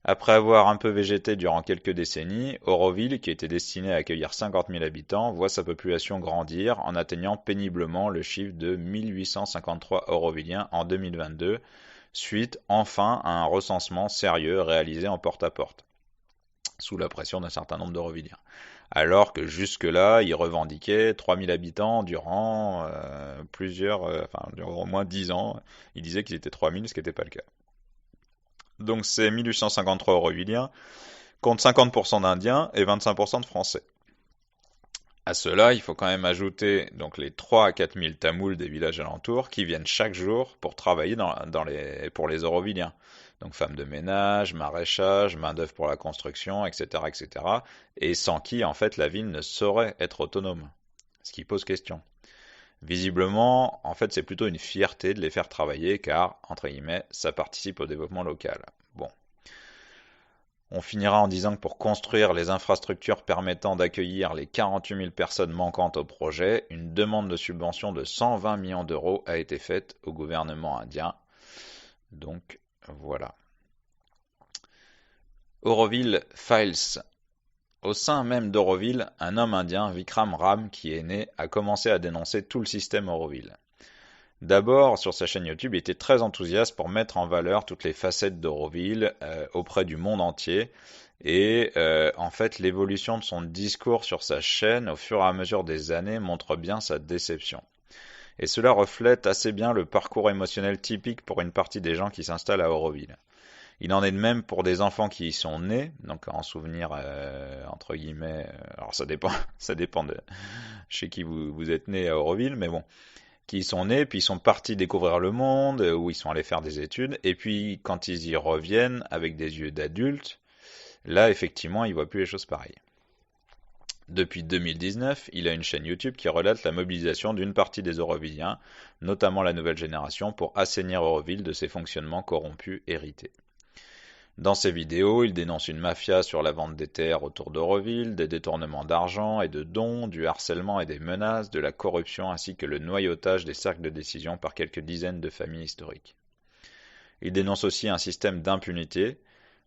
Après avoir un peu végété durant quelques décennies, Auroville, qui était destiné à accueillir 50 000 habitants, voit sa population grandir en atteignant péniblement le chiffre de 1853 Aurovilliens en 2022, suite enfin à un recensement sérieux réalisé en porte-à-porte, sous la pression d'un certain nombre d'Aurovilliens. Alors que jusque-là, il revendiquait 3000 habitants durant durant au moins 10 ans. Il disait qu'ils étaient 3000, ce qui n'était pas le cas. Donc ces 1853 Aurovilliens comptent 50% d'Indiens et 25% de Français. À cela, il faut quand même ajouter donc les 3 à 4 000 Tamouls des villages alentours qui viennent chaque jour pour travailler pour les Aurovilliens. Donc femmes de ménage, maraîchage, main-d'œuvre pour la construction, etc., etc. Et sans qui, en fait, la ville ne saurait être autonome. Ce qui pose question. Visiblement, en fait, c'est plutôt une fierté de les faire travailler car, entre guillemets, ça participe au développement local. Bon. On finira en disant que pour construire les infrastructures permettant d'accueillir les 48 000 personnes manquantes au projet, une demande de subvention de 120 millions d'euros a été faite au gouvernement indien. Donc, voilà. Auroville Files. Au sein même d'Auroville, un homme indien, Vikram Ram, qui est né, a commencé à dénoncer tout le système Auroville. D'abord, sur sa chaîne YouTube, il était très enthousiaste pour mettre en valeur toutes les facettes d'Auroville auprès du monde entier. Et en fait, l'évolution de son discours sur sa chaîne au fur et à mesure des années montre bien sa déception. Et cela reflète assez bien le parcours émotionnel typique pour une partie des gens qui s'installent à Auroville. Il en est de même pour des enfants qui y sont nés, donc en souvenir entre guillemets. Alors ça dépend, ça dépend de chez qui vous êtes né à Auroville, mais bon, qui y sont nés, puis ils sont partis découvrir le monde, où ils sont allés faire des études, et puis quand ils y reviennent avec des yeux d'adultes, là effectivement ils voient plus les choses pareilles. Depuis 2019, il a une chaîne YouTube qui relate la mobilisation d'une partie des Aurovilliens, notamment la nouvelle génération, pour assainir Auroville de ses fonctionnements corrompus hérités. Dans ses vidéos, il dénonce une mafia sur la vente des terres autour d'Auroville, des détournements d'argent et de dons, du harcèlement et des menaces, de la corruption ainsi que le noyautage des cercles de décision par quelques dizaines de familles historiques. Il dénonce aussi un système d'impunité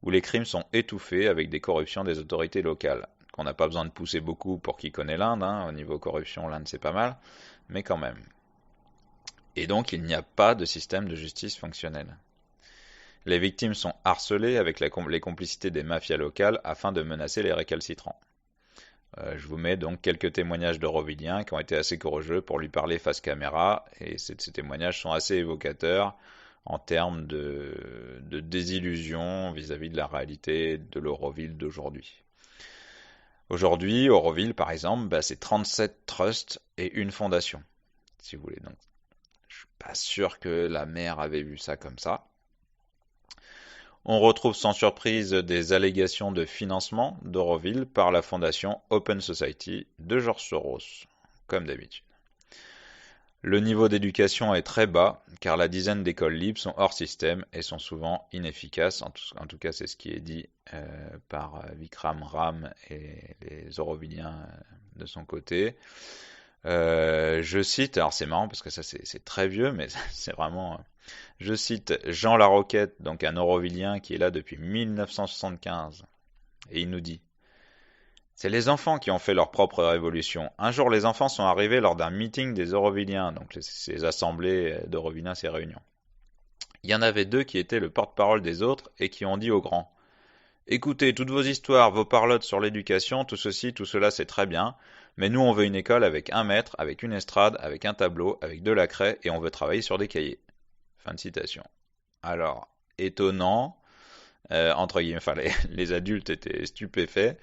où les crimes sont étouffés avec des corruptions des autorités locales. Qu'on n'a pas besoin de pousser beaucoup pour qui connaît l'Inde, au niveau corruption, l'Inde c'est pas mal, mais quand même. Et donc il n'y a pas de système de justice fonctionnel. Les victimes sont harcelées avec les complicités des mafias locales afin de menacer les récalcitrants. Je vous mets donc quelques témoignages d'Aurovilliens qui ont été assez courageux pour lui parler face caméra, et ces témoignages sont assez évocateurs en termes de désillusion vis-à-vis de la réalité de l'Auroville d'aujourd'hui. Aujourd'hui, Auroville, par exemple, c'est 37 trusts et une fondation, si vous voulez. Donc, je suis pas sûr que la maire avait vu ça comme ça. On retrouve sans surprise des allégations de financement d'Auroville par la fondation Open Society de George Soros, comme d'habitude. Le niveau d'éducation est très bas, car la dizaine d'écoles libres sont hors système et sont souvent inefficaces. En tout cas, c'est ce qui est dit par Vikram Ram et les Aurovilliens de son côté. Je cite, alors c'est marrant parce que ça c'est très vieux, mais c'est vraiment... Je cite Jean Laroquette, donc un Aurovillien qui est là depuis 1975, et il nous dit: c'est les enfants qui ont fait leur propre révolution. Un jour, les enfants sont arrivés lors d'un meeting des Aurovilliens, donc ces assemblées d'Aurovilliens, ces réunions. Il y en avait deux qui étaient le porte-parole des autres et qui ont dit aux grands: écoutez, toutes vos histoires, vos parlottes sur l'éducation, tout ceci, tout cela, c'est très bien, mais nous, on veut une école avec un maître, avec une estrade, avec un tableau, avec de la craie, et on veut travailler sur des cahiers. Fin de citation. Alors, étonnant, entre guillemets, enfin, les adultes étaient stupéfaits.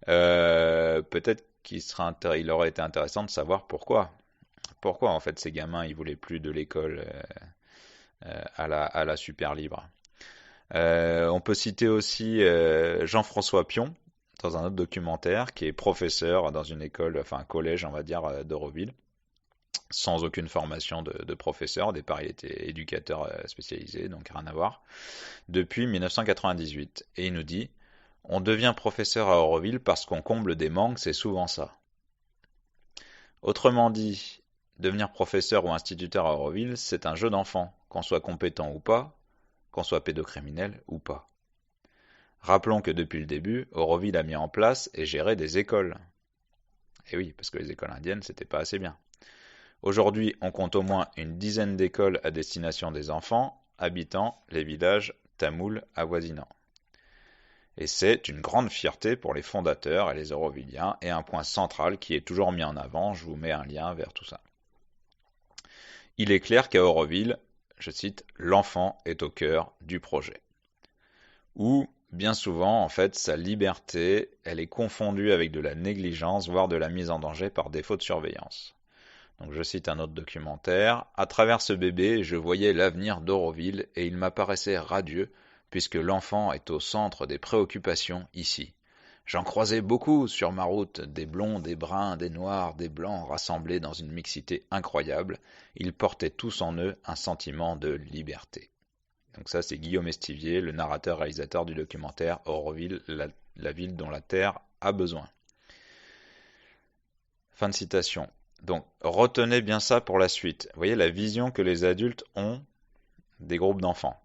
Peut-être il aurait été intéressant de savoir pourquoi. Pourquoi, en fait, ces gamins, ils voulaient plus de l'école à la super libre. On peut citer aussi Jean-François Pion, dans un autre documentaire, qui est professeur dans une école, enfin un collège, on va dire, d'Auroville, sans aucune formation de professeur. Au départ, il était éducateur spécialisé, donc rien à voir, depuis 1998. Et il nous dit, on devient professeur à Auroville parce qu'on comble des manques, c'est souvent ça. Autrement dit, devenir professeur ou instituteur à Auroville, c'est un jeu d'enfant, qu'on soit compétent ou pas, qu'on soit pédocriminel ou pas. Rappelons que depuis le début, Auroville a mis en place et géré des écoles. Et oui, parce que les écoles indiennes, c'était pas assez bien. Aujourd'hui, on compte au moins une dizaine d'écoles à destination des enfants habitant les villages tamouls avoisinants. Et c'est une grande fierté pour les fondateurs et les Aurovilliens et un point central qui est toujours mis en avant. Je vous mets un lien vers tout ça. Il est clair qu'à Auroville, je cite, l'enfant est au cœur du projet. Ou, bien souvent, en fait, sa liberté, elle est confondue avec de la négligence, voire de la mise en danger par défaut de surveillance. Donc je cite un autre documentaire. À travers ce bébé, je voyais l'avenir d'Auroville et il m'apparaissait radieux, puisque l'enfant est au centre des préoccupations ici. J'en croisais beaucoup sur ma route, des blonds, des bruns, des noirs, des blancs rassemblés dans une mixité incroyable. Ils portaient tous en eux un sentiment de liberté. Donc ça, c'est Guillaume Estivier, le narrateur-réalisateur du documentaire Auroville, la ville dont la terre a besoin. Fin de citation. Donc, retenez bien ça pour la suite. Vous voyez la vision que les adultes ont des groupes d'enfants.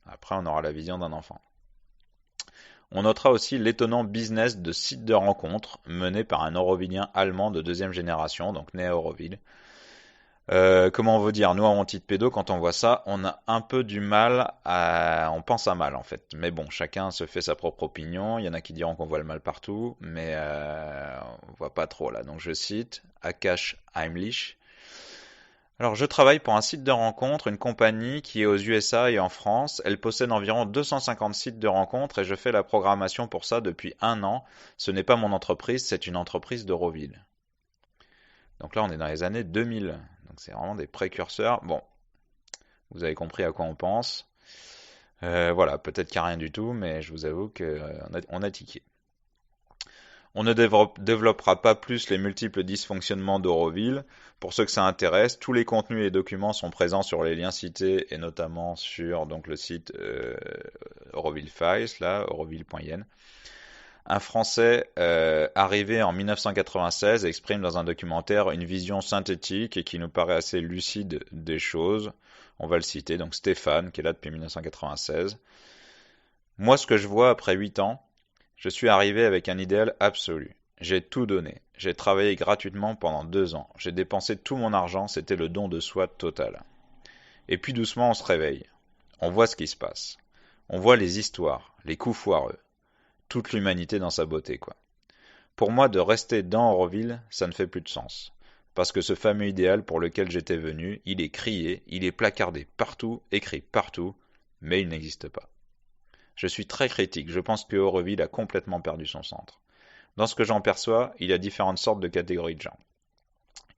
Après, on aura la vision d'un enfant. On notera aussi l'étonnant business de sites de rencontres mené par un Aurovillien allemand de deuxième génération, donc né à Auroville. Comment vous dire, nous en titre pédo, quand on voit ça, on a un peu du mal on pense à mal en fait. Mais bon, chacun se fait sa propre opinion. Il y en a qui diront qu'on voit le mal partout, mais on voit pas trop là. Donc je cite Akash Heimlich. Alors je travaille pour un site de rencontre, une compagnie qui est aux USA et en France. Elle possède environ 250 sites de rencontres et je fais la programmation pour ça depuis 1 an. Ce n'est pas mon entreprise, c'est une entreprise d'Auroville. Donc là, on est dans les années 2000. Donc c'est vraiment des précurseurs. Bon, vous avez compris à quoi on pense. Voilà, peut-être qu'il n'y a rien du tout, mais je vous avoue qu'on a tiqué. On ne développera pas plus les multiples dysfonctionnements d'Auroville. Pour ceux que ça intéresse, tous les contenus et documents sont présents sur les liens cités et notamment sur donc, le site Auroville Files, là, auroville.in. Un Français arrivé en 1996 exprime dans un documentaire une vision synthétique et qui nous paraît assez lucide des choses. On va le citer, donc Stéphane, qui est là depuis 1996. Moi, ce que je vois après 8 ans, je suis arrivé avec un idéal absolu. J'ai tout donné. J'ai travaillé gratuitement pendant 2 ans. J'ai dépensé tout mon argent, c'était le don de soi total. Et puis doucement, on se réveille. On voit ce qui se passe. On voit les histoires, les coups foireux. Toute l'humanité dans sa beauté, quoi. Pour moi, de rester dans Auroville, ça ne fait plus de sens. Parce que ce fameux idéal pour lequel j'étais venu, il est crié, il est placardé partout, écrit partout, mais il n'existe pas. Je suis très critique, je pense que Auroville a complètement perdu son centre. Dans ce que j'en perçois, il y a différentes sortes de catégories de gens.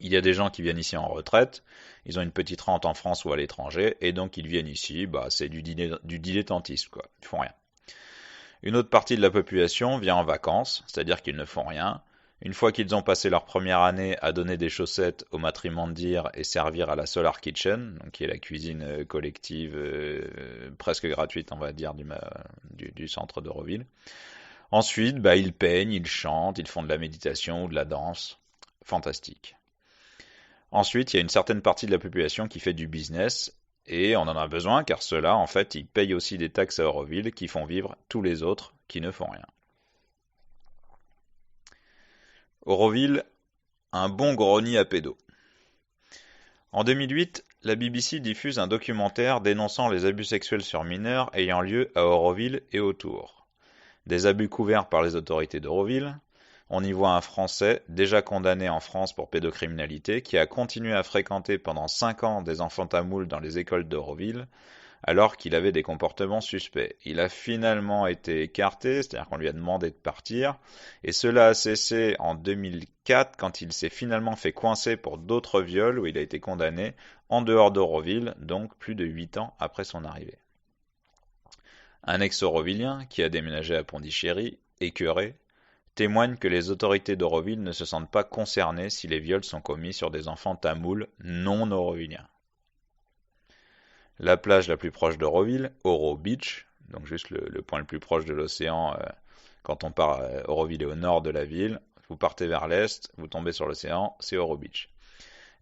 Il y a des gens qui viennent ici en retraite, ils ont une petite rente en France ou à l'étranger, et donc ils viennent ici, c'est du dilettantisme, quoi. Ils font rien. Une autre partie de la population vient en vacances, c'est-à-dire qu'ils ne font rien. Une fois qu'ils ont passé leur première année à donner des chaussettes au matrimondir et servir à la Solar Kitchen, donc qui est la cuisine collective presque gratuite, on va dire, du centre d'Auroville. Ensuite, ils peignent, ils chantent, ils font de la méditation ou de la danse. Fantastique. Ensuite, il y a une certaine partie de la population qui fait du business. Et on en a besoin car ceux-là, en fait, ils payent aussi des taxes à Auroville qui font vivre tous les autres qui ne font rien. Auroville, un bon gros nid à pédos. En 2008, la BBC diffuse un documentaire dénonçant les abus sexuels sur mineurs ayant lieu à Auroville et autour. Des abus couverts par les autorités d'Auroville. On y voit un Français, déjà condamné en France pour pédocriminalité, qui a continué à fréquenter pendant 5 ans des enfants tamouls dans les écoles d'Auroville, alors qu'il avait des comportements suspects. Il a finalement été écarté, c'est-à-dire qu'on lui a demandé de partir, et cela a cessé en 2004 quand il s'est finalement fait coincer pour d'autres viols où il a été condamné en dehors d'Auroville, donc plus de 8 ans après son arrivée. Un ex-aurovillien qui a déménagé à Pondichéry, écœuré, témoignent que les autorités d'Auroville ne se sentent pas concernées si les viols sont commis sur des enfants tamouls non auroviliens. La plage la plus proche d'Auroville, Oro Beach, donc juste le point le plus proche de l'océan quand on part, Auroville est au nord de la ville, vous partez vers l'est, vous tombez sur l'océan, c'est Oro Beach.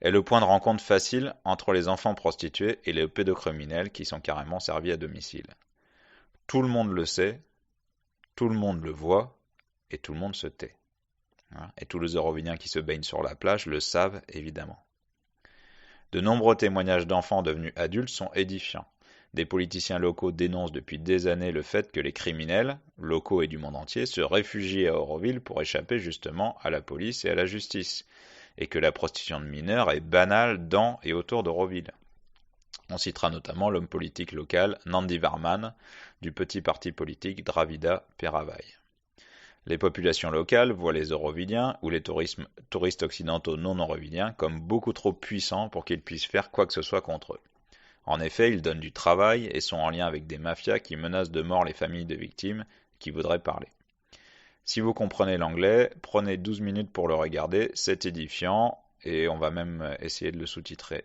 Est le point de rencontre facile entre les enfants prostitués et les pédocriminels qui sont carrément servis à domicile. Tout le monde le sait, tout le monde le voit, et tout le monde se tait. Et tous les Auroviliens qui se baignent sur la plage le savent évidemment. De nombreux témoignages d'enfants devenus adultes sont édifiants. Des politiciens locaux dénoncent depuis des années le fait que les criminels, locaux et du monde entier, se réfugient à Auroville pour échapper justement à la police et à la justice, et que la prostitution de mineurs est banale dans et autour d'Auroville. On citera notamment l'homme politique local Nandi Varman du petit parti politique Dravida Peravai. Les populations locales voient les Auroviliens ou les touristes occidentaux non auroviliens comme beaucoup trop puissants pour qu'ils puissent faire quoi que ce soit contre eux. En effet, ils donnent du travail et sont en lien avec des mafias qui menacent de mort les familles de victimes qui voudraient parler. Si vous comprenez l'anglais, prenez 12 minutes pour le regarder, c'est édifiant et on va même essayer de le sous-titrer.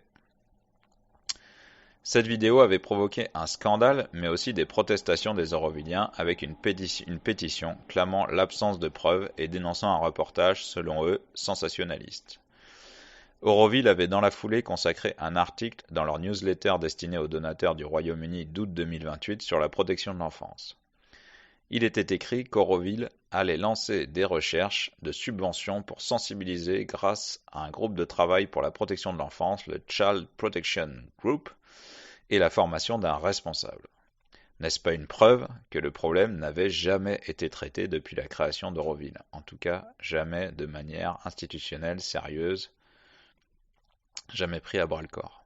Cette vidéo avait provoqué un scandale, mais aussi des protestations des Auroviliens avec une pétition clamant l'absence de preuves et dénonçant un reportage, selon eux, sensationnaliste. Auroville avait dans la foulée consacré un article dans leur newsletter destiné aux donateurs du Royaume-Uni d'août 2028 sur la protection de l'enfance. Il était écrit qu'Auroville allait lancer des recherches de subventions pour sensibiliser grâce à un groupe de travail pour la protection de l'enfance, le Child Protection Group, et la formation d'un responsable. N'est-ce pas une preuve que le problème n'avait jamais été traité depuis la création d'Auroville? En tout cas, jamais de manière institutionnelle, sérieuse, jamais pris à bras-le-corps.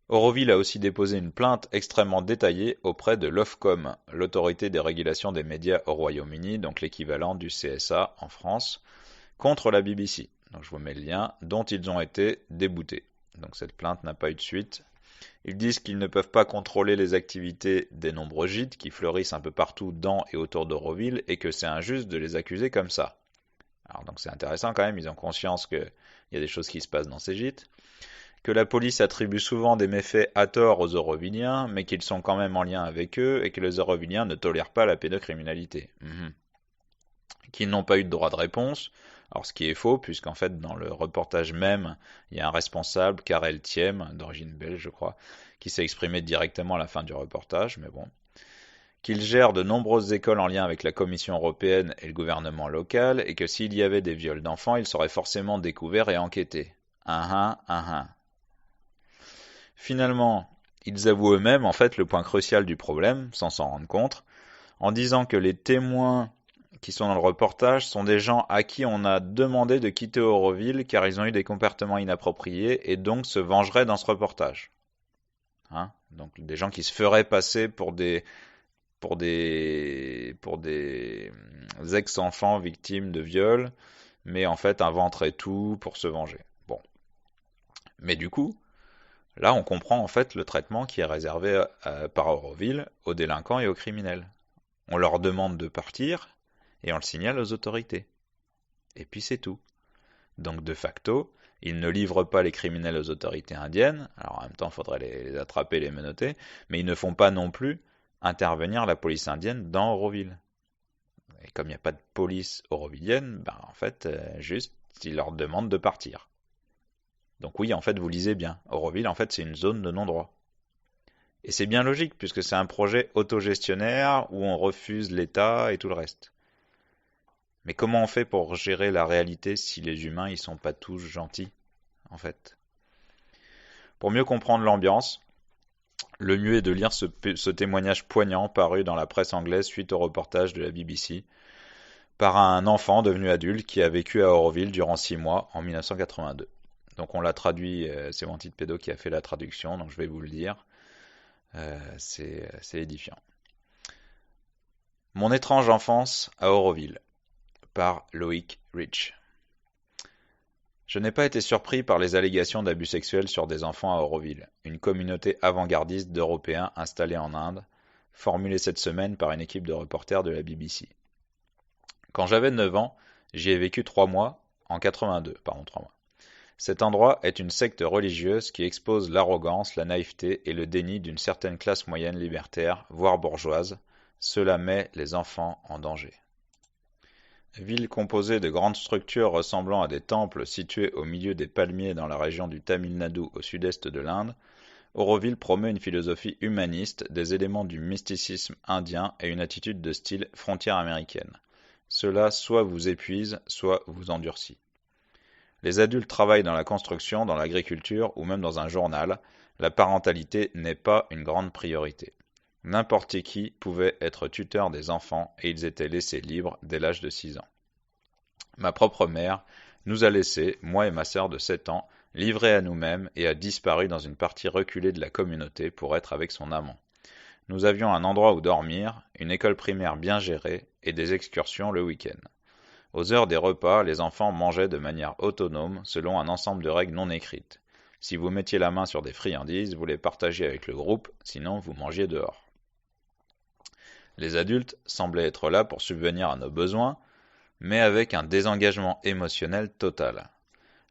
Auroville a aussi déposé une plainte extrêmement détaillée auprès de l'Ofcom, l'autorité des régulations des médias au Royaume-Uni, donc l'équivalent du CSA en France, contre la BBC. Donc je vous mets le lien, dont ils ont été déboutés. Donc cette plainte n'a pas eu de suite. Ils disent qu'ils ne peuvent pas contrôler les activités des nombreux gîtes qui fleurissent un peu partout dans et autour d'Auroville et que c'est injuste de les accuser comme ça. Alors donc c'est intéressant quand même, ils ont conscience qu'il y a des choses qui se passent dans ces gîtes, que la police attribue souvent des méfaits à tort aux Auroviliens, mais qu'ils sont quand même en lien avec eux et que les Auroviliens ne tolèrent pas la pédocriminalité. Qu'ils n'ont pas eu de droit de réponse, alors ce qui est faux, puisqu'en fait dans le reportage même, il y a un responsable, Karel Thiem, d'origine belge je crois, qui s'est exprimé directement à la fin du reportage, mais bon. Qu'il gère de nombreuses écoles en lien avec la Commission européenne et le gouvernement local, et que s'il y avait des viols d'enfants, ils seraient forcément découverts et enquêtés. Finalement, ils avouent eux-mêmes en fait le point crucial du problème, sans s'en rendre compte, en disant que les témoins qui sont dans le reportage sont des gens à qui on a demandé de quitter Auroville car ils ont eu des comportements inappropriés et donc se vengeraient dans ce reportage. Donc des gens qui se feraient passer pour des ex-enfants victimes de viol, mais en fait inventeraient tout pour se venger. Bon. Mais du coup, là on comprend en fait le traitement qui est réservé par Auroville aux délinquants et aux criminels. On leur demande de partir, et on le signale aux autorités. Et puis c'est tout. Donc de facto, ils ne livrent pas les criminels aux autorités indiennes, alors en même temps il faudrait les attraper, les menotter, mais ils ne font pas non plus intervenir la police indienne dans Auroville. Et comme il n'y a pas de police aurovilienne, en fait, juste, ils leur demandent de partir. Donc oui, en fait, vous lisez bien. Auroville, en fait, c'est une zone de non-droit. Et c'est bien logique, puisque c'est un projet autogestionnaire où on refuse l'État et tout le reste. Mais comment on fait pour gérer la réalité si les humains ils sont pas tous gentils, en fait? Pour mieux comprendre l'ambiance, le mieux est de lire ce témoignage poignant paru dans la presse anglaise suite au reportage de la BBC par un enfant devenu adulte qui a vécu à Auroville durant 6 mois en 1982. Donc on l'a traduit, c'est mon petit pédo qui a fait la traduction, donc je vais vous le dire. C'est édifiant. Mon étrange enfance à Auroville, par Loïc Rich. Je n'ai pas été surpris par les allégations d'abus sexuels sur des enfants à Auroville, une communauté avant-gardiste d'Européens installés en Inde, formulée cette semaine par une équipe de reporters de la BBC. Quand j'avais 9 ans, j'y ai vécu 3 mois, en 82, pardon, 3 mois. Cet endroit est une secte religieuse qui expose l'arrogance, la naïveté et le déni d'une certaine classe moyenne libertaire, voire bourgeoise. Cela met les enfants en danger. Ville composée de grandes structures ressemblant à des temples situés au milieu des palmiers dans la région du Tamil Nadu au sud-est de l'Inde, Auroville promeut une philosophie humaniste, des éléments du mysticisme indien et une attitude de style frontière américaine. Cela soit vous épuise, soit vous endurcit. Les adultes travaillent dans la construction, dans l'agriculture ou même dans un journal. La parentalité n'est pas une grande priorité. N'importe qui pouvait être tuteur des enfants et ils étaient laissés libres dès l'âge de 6 ans. Ma propre mère nous a laissés, moi et ma sœur de 7 ans, livrés à nous-mêmes et a disparu dans une partie reculée de la communauté pour être avec son amant. Nous avions un endroit où dormir, une école primaire bien gérée et des excursions le week-end. Aux heures des repas, les enfants mangeaient de manière autonome selon un ensemble de règles non écrites. Si vous mettiez la main sur des friandises, vous les partagiez avec le groupe, sinon vous mangiez dehors. Les adultes semblaient être là pour subvenir à nos besoins, mais avec un désengagement émotionnel total.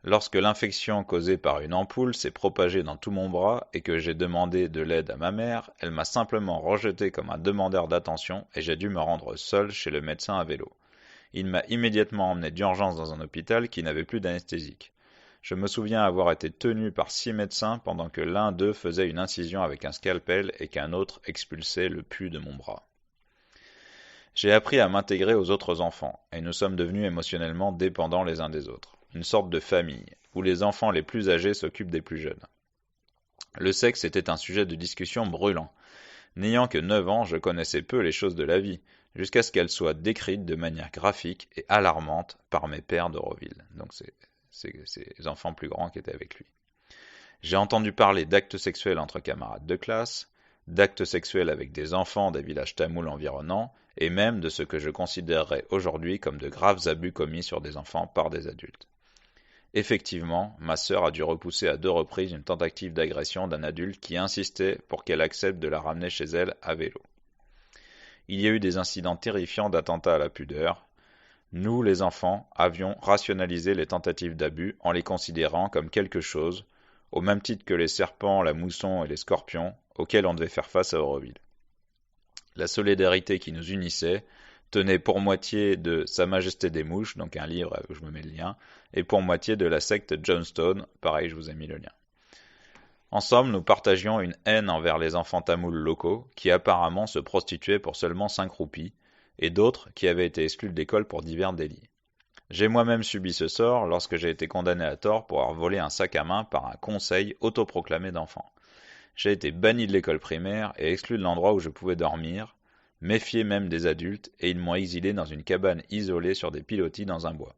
Lorsque l'infection causée par une ampoule s'est propagée dans tout mon bras et que j'ai demandé de l'aide à ma mère, elle m'a simplement rejeté comme un demandeur d'attention et j'ai dû me rendre seul chez le médecin à vélo. Il m'a immédiatement emmené d'urgence dans un hôpital qui n'avait plus d'anesthésique. Je me souviens avoir été tenu par 6 médecins pendant que l'un d'eux faisait une incision avec un scalpel et qu'un autre expulsait le pus de mon bras. J'ai appris à m'intégrer aux autres enfants, et nous sommes devenus émotionnellement dépendants les uns des autres. Une sorte de famille, où les enfants les plus âgés s'occupent des plus jeunes. Le sexe était un sujet de discussion brûlant. N'ayant que 9 ans, je connaissais peu les choses de la vie, jusqu'à ce qu'elles soient décrites de manière graphique et alarmante par mes pères d'Auroville. Donc c'est ces enfants plus grands qui étaient avec lui. J'ai entendu parler d'actes sexuels entre camarades de classe, d'actes sexuels avec des enfants des villages tamouls environnants, et même de ce que je considérerais aujourd'hui comme de graves abus commis sur des enfants par des adultes. Effectivement, ma sœur a dû repousser à 2 reprises une tentative d'agression d'un adulte qui insistait pour qu'elle accepte de la ramener chez elle à vélo. Il y a eu des incidents terrifiants d'attentats à la pudeur. Nous, les enfants, avions rationalisé les tentatives d'abus en les considérant comme quelque chose, au même titre que les serpents, la mousson et les scorpions, auxquels on devait faire face à Auroville. La solidarité qui nous unissait tenait pour moitié de Sa Majesté des Mouches, donc un livre où je me mets le lien, et pour moitié de la secte Johnstone, pareil, je vous ai mis le lien. Ensemble, nous partagions une haine envers les enfants tamouls locaux, qui apparemment se prostituaient pour seulement 5 roupies, et d'autres qui avaient été exclus de l'école pour divers délits. J'ai moi-même subi ce sort lorsque j'ai été condamné à tort pour avoir volé un sac à main par un conseil autoproclamé d'enfants. J'ai été banni de l'école primaire et exclu de l'endroit où je pouvais dormir, méfié même des adultes, et ils m'ont exilé dans une cabane isolée sur des pilotis dans un bois.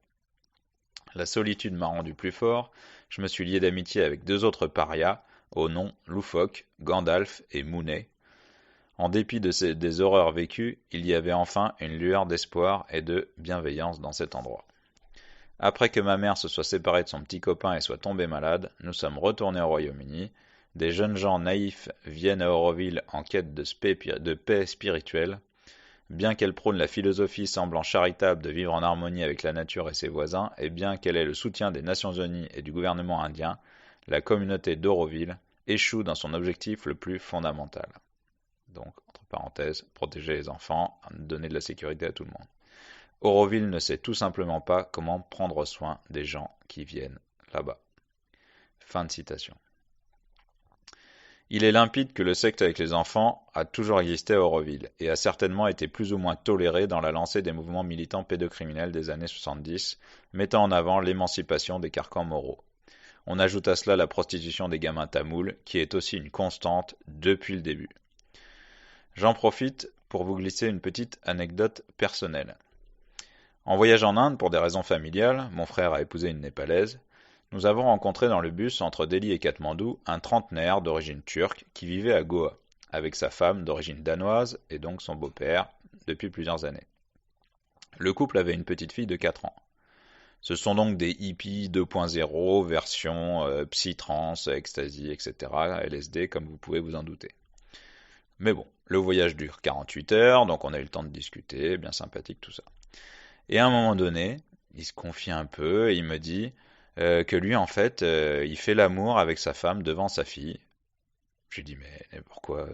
La solitude m'a rendu plus fort, je me suis lié d'amitié avec 2 autres parias, aux noms loufoques, Gandalf et Mounet. En dépit des horreurs vécues, il y avait enfin une lueur d'espoir et de bienveillance dans cet endroit. Après que ma mère se soit séparée de son petit copain et soit tombée malade, nous sommes retournés au Royaume-Uni. Des jeunes gens naïfs viennent à Auroville en quête de paix spirituelle. Bien qu'elle prône la philosophie semblant charitable de vivre en harmonie avec la nature et ses voisins, et bien qu'elle ait le soutien des Nations Unies et du gouvernement indien, la communauté d'Auroville échoue dans son objectif le plus fondamental. Donc, entre parenthèses, protéger les enfants, donner de la sécurité à tout le monde. Auroville ne sait tout simplement pas comment prendre soin des gens qui viennent là-bas. Fin de citation. Il est limpide que le sexe avec les enfants a toujours existé à Auroville et a certainement été plus ou moins toléré dans la lancée des mouvements militants pédocriminels des années 70, mettant en avant l'émancipation des carcans moraux. On ajoute à cela la prostitution des gamins tamouls, qui est aussi une constante depuis le début. J'en profite pour vous glisser une petite anecdote personnelle. En voyage en Inde pour des raisons familiales, mon frère a épousé une Népalaise, nous avons rencontré dans le bus entre Delhi et Katmandou un trentenaire d'origine turque qui vivait à Goa, avec sa femme d'origine danoise et donc son beau-père depuis plusieurs années. Le couple avait une petite fille de 4 ans. Ce sont donc des hippies 2.0, version psy-trance, ecstasy, etc., LSD, comme vous pouvez vous en douter. Mais bon, le voyage dure 48 heures, donc on a eu le temps de discuter, bien sympathique tout ça. Et à un moment donné, il se confie un peu et il me dit que lui, en fait, il fait l'amour avec sa femme devant sa fille. Je lui dis, mais pourquoi,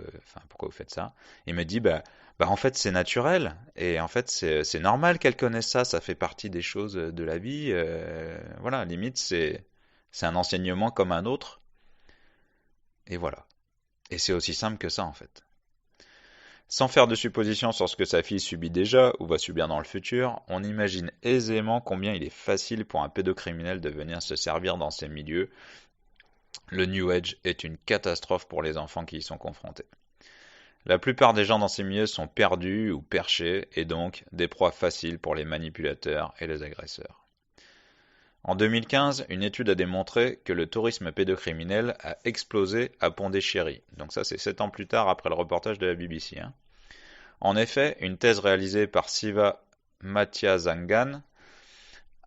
pourquoi vous faites ça? Il me dit, bah en fait, c'est naturel. Et en fait, c'est normal qu'elle connaisse ça. Ça fait partie des choses de la vie. Voilà, limite, c'est un enseignement comme un autre. Et voilà. Et c'est aussi simple que ça, en fait. Sans faire de suppositions sur ce que sa fille subit déjà ou va subir dans le futur, on imagine aisément combien il est facile pour un pédocriminel de venir se servir dans ces milieux. Le New Age est une catastrophe pour les enfants qui y sont confrontés. La plupart des gens dans ces milieux sont perdus ou perchés et donc des proies faciles pour les manipulateurs et les agresseurs. En 2015, une étude a démontré que le tourisme pédocriminel a explosé à Pondichéry. Donc ça, c'est 7 ans plus tard après le reportage de la BBC. En effet, une thèse réalisée par Siva Mathiazangan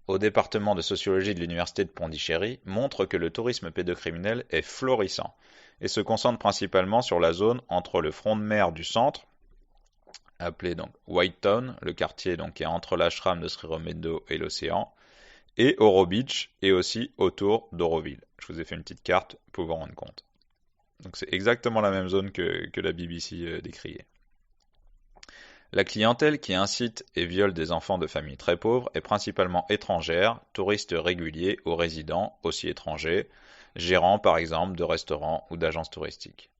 au département de sociologie de l'université de Pondichéry montre que le tourisme pédocriminel est florissant et se concentre principalement sur la zone entre le front de mer du centre, appelé donc White Town, le quartier donc qui est entre l'ashram de Sri Aurobindo et l'océan, et Oro Beach, et aussi autour d'Auroville. Je vous ai fait une petite carte pour vous rendre compte. Donc c'est exactement la même zone que la BBC décriait. La clientèle qui incite et viole des enfants de familles très pauvres est principalement étrangère, touristes réguliers ou résidents, aussi étrangers, gérants par exemple de restaurants ou d'agences touristiques.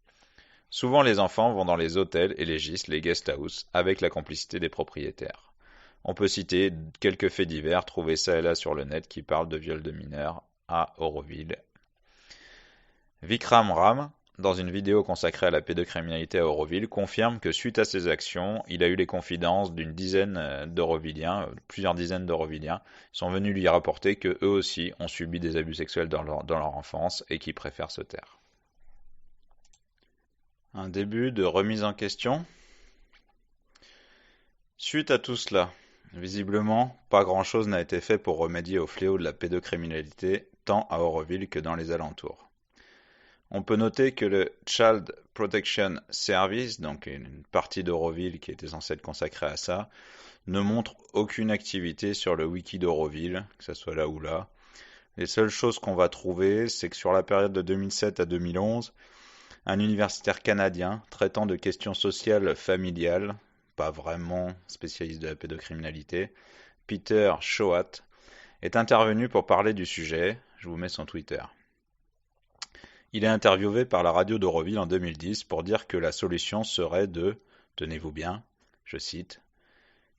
Souvent les enfants vont dans les hôtels et les gîtes, les guest house, avec la complicité des propriétaires. On peut citer quelques faits divers trouvés ça et là sur le net qui parlent de viol de mineurs à Auroville. Vikram Ram, dans une vidéo consacrée à la pédocriminalité à Auroville, confirme que suite à ses actions, il a eu les confidences d'une dizaine d'Aurovilliens, plusieurs dizaines d'Aurovilliens, sont venus lui rapporter que eux aussi ont subi des abus sexuels dans leur enfance et qui préfèrent se taire. Un début de remise en question. Suite à tout cela, visiblement, pas grand-chose n'a été fait pour remédier au fléau de la pédocriminalité, tant à Auroville que dans les alentours. On peut noter que le Child Protection Service, donc une partie d'Auroville qui était censée être consacrée à ça, ne montre aucune activité sur le wiki d'Auroville, que ce soit là ou là. Les seules choses qu'on va trouver, c'est que sur la période de 2007 à 2011, un universitaire canadien traitant de questions sociales familiales, pas vraiment spécialiste de la pédocriminalité, Peter Choate, est intervenu pour parler du sujet. Je vous mets son Twitter. Il est interviewé par la radio d'Auroville en 2010 pour dire que la solution serait de, tenez-vous bien, je cite,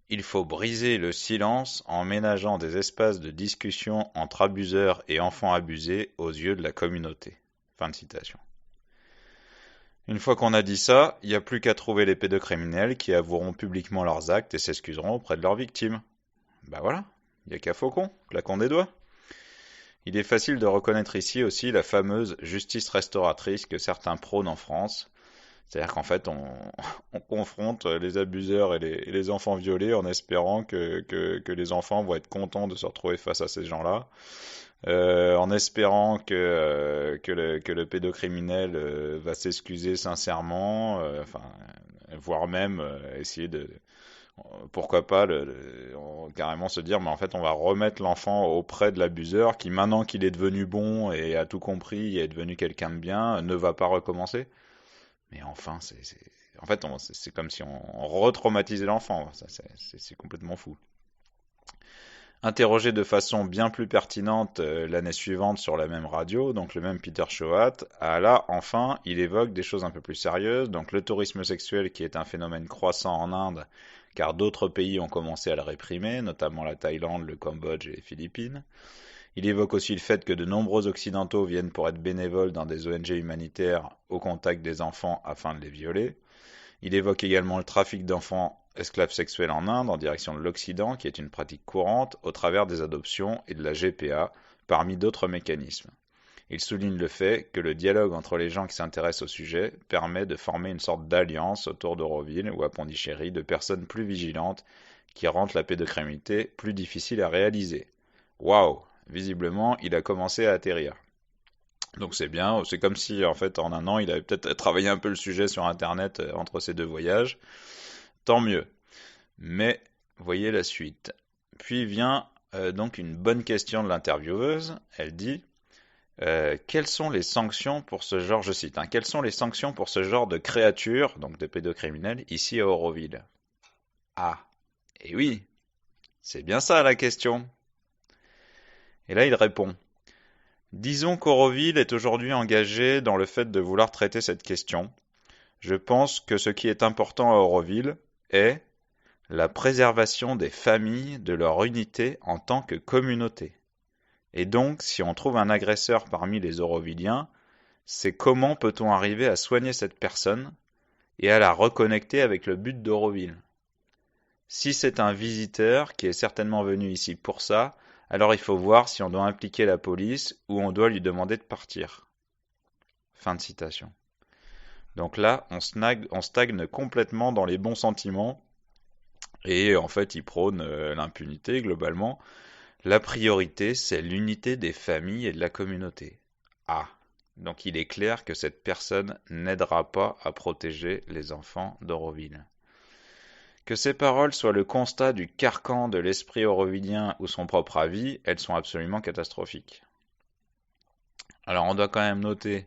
il faut briser le silence en ménageant des espaces de discussion entre abuseurs et enfants abusés aux yeux de la communauté. Fin de citation. Une fois qu'on a dit ça, il n'y a plus qu'à trouver les pédocriminels qui avoueront publiquement leurs actes et s'excuseront auprès de leurs victimes. Bah voilà, il n'y a qu'à Faucon, claquons des doigts. Il est facile de reconnaître ici aussi la fameuse justice restauratrice que certains prônent en France. C'est-à-dire qu'en fait, on confronte les abuseurs et les enfants violés en espérant que les enfants vont être contents de se retrouver face à ces gens-là. En espérant que le pédocriminel va s'excuser sincèrement, voire même essayer de, pourquoi pas carrément se dire, mais en fait, on va remettre l'enfant auprès de l'abuseur qui, maintenant qu'il est devenu bon et a tout compris, et est devenu quelqu'un de bien, ne va pas recommencer. Mais enfin, en fait, c'est comme si on retraumatisait l'enfant. C'est complètement fou. Interrogé de façon bien plus pertinente l'année suivante sur la même radio, donc le même Peter Choate, là, enfin, il évoque des choses un peu plus sérieuses, donc le tourisme sexuel qui est un phénomène croissant en Inde, car d'autres pays ont commencé à le réprimer, notamment la Thaïlande, le Cambodge et les Philippines. Il évoque aussi le fait que de nombreux Occidentaux viennent pour être bénévoles dans des ONG humanitaires au contact des enfants afin de les violer. Il évoque également le trafic d'enfants esclaves sexuels en Inde en direction de l'Occident, qui est une pratique courante au travers des adoptions et de la GPA, parmi d'autres mécanismes. Il souligne le fait que le dialogue entre les gens qui s'intéressent au sujet permet de former une sorte d'alliance autour d'Auroville ou à Pondichéry de personnes plus vigilantes qui rendent la pédocriminalité plus difficile à réaliser. Waouh! Visiblement, il a commencé à atterrir. Donc c'est bien, c'est comme si en fait en un an il avait peut-être travaillé un peu le sujet sur internet entre ces deux voyages. Tant mieux. Mais voyez la suite. Puis vient donc une bonne question de l'intervieweuse. Elle dit quelles sont les sanctions pour ce genre, je cite, hein, quelles sont les sanctions pour ce genre de créatures, donc de pédocriminels, ici à Auroville? Ah, et oui, c'est bien ça la question. Et là il répond. Disons qu'Auroville est aujourd'hui engagé dans le fait de vouloir traiter cette question. Je pense que ce qui est important à Auroville est la préservation des familles, de leur unité en tant que communauté. Et donc, si on trouve un agresseur parmi les Aurovilliens, c'est comment peut-on arriver à soigner cette personne et à la reconnecter avec le but d'Auroville. Si c'est un visiteur qui est certainement venu ici pour ça, alors il faut voir si on doit impliquer la police ou on doit lui demander de partir. Fin de citation. Donc là, on stagne complètement dans les bons sentiments et en fait, il prône l'impunité globalement. La priorité, c'est l'unité des familles et de la communauté. Ah, donc il est clair que cette personne n'aidera pas à protéger les enfants d'Auroville. Que ces paroles soient le constat du carcan de l'esprit aurovillien ou son propre avis, elles sont absolument catastrophiques. Alors on doit quand même noter,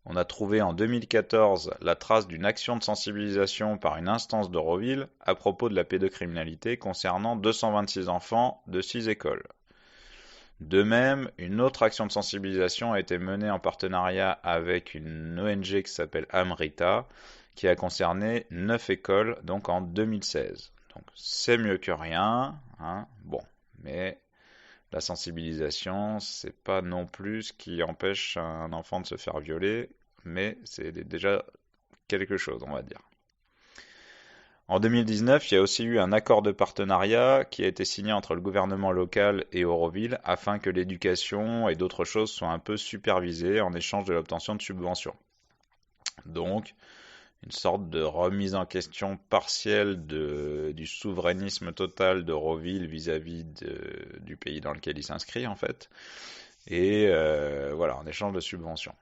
on a trouvé en 2014 la trace d'une action de sensibilisation par une instance d'Auroville à propos de la pédocriminalité concernant 226 enfants de 6 écoles. De même, une autre action de sensibilisation a été menée en partenariat avec une ONG qui s'appelle Amrita, qui a concerné 9 écoles, donc en 2016. Donc c'est mieux que rien, hein, bon, mais la sensibilisation, c'est pas non plus ce qui empêche un enfant de se faire violer, mais c'est déjà quelque chose, on va dire. En 2019, il y a aussi eu un accord de partenariat qui a été signé entre le gouvernement local et Auroville afin que l'éducation et d'autres choses soient un peu supervisées en échange de l'obtention de subventions. Donc, une sorte de remise en question partielle du souverainisme total d'Auroville vis-à-vis du pays dans lequel il s'inscrit en fait, et voilà, en échange de subventions.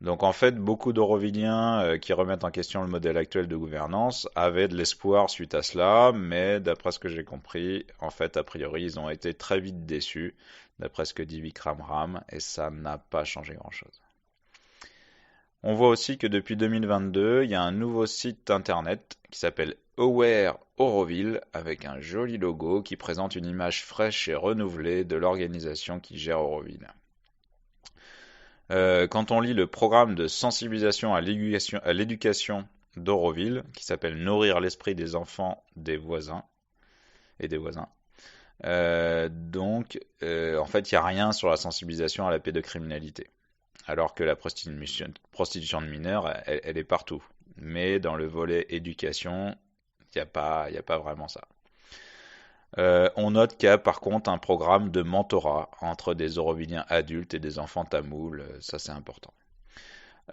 Donc en fait, beaucoup d'Aurovilliens qui remettent en question le modèle actuel de gouvernance avaient de l'espoir suite à cela, mais d'après ce que j'ai compris, en fait, a priori, ils ont été très vite déçus, d'après ce que dit Vikram Ram, et ça n'a pas changé grand-chose. On voit aussi que depuis 2022, il y a un nouveau site internet qui s'appelle Aware Auroville, avec un joli logo qui présente une image fraîche et renouvelée de l'organisation qui gère Auroville. Quand on lit le programme de sensibilisation à l'éducation d'Auroville, qui s'appelle Nourrir l'esprit des enfants des voisins et des voisins, en fait, il n'y a rien sur la sensibilisation à la pédocriminalité. Alors que la prostitution de mineurs, elle est partout. Mais dans le volet éducation, il n'y a pas vraiment ça. On note qu'il y a par contre un programme de mentorat entre des Aurovilliens adultes et des enfants tamouls, ça c'est important.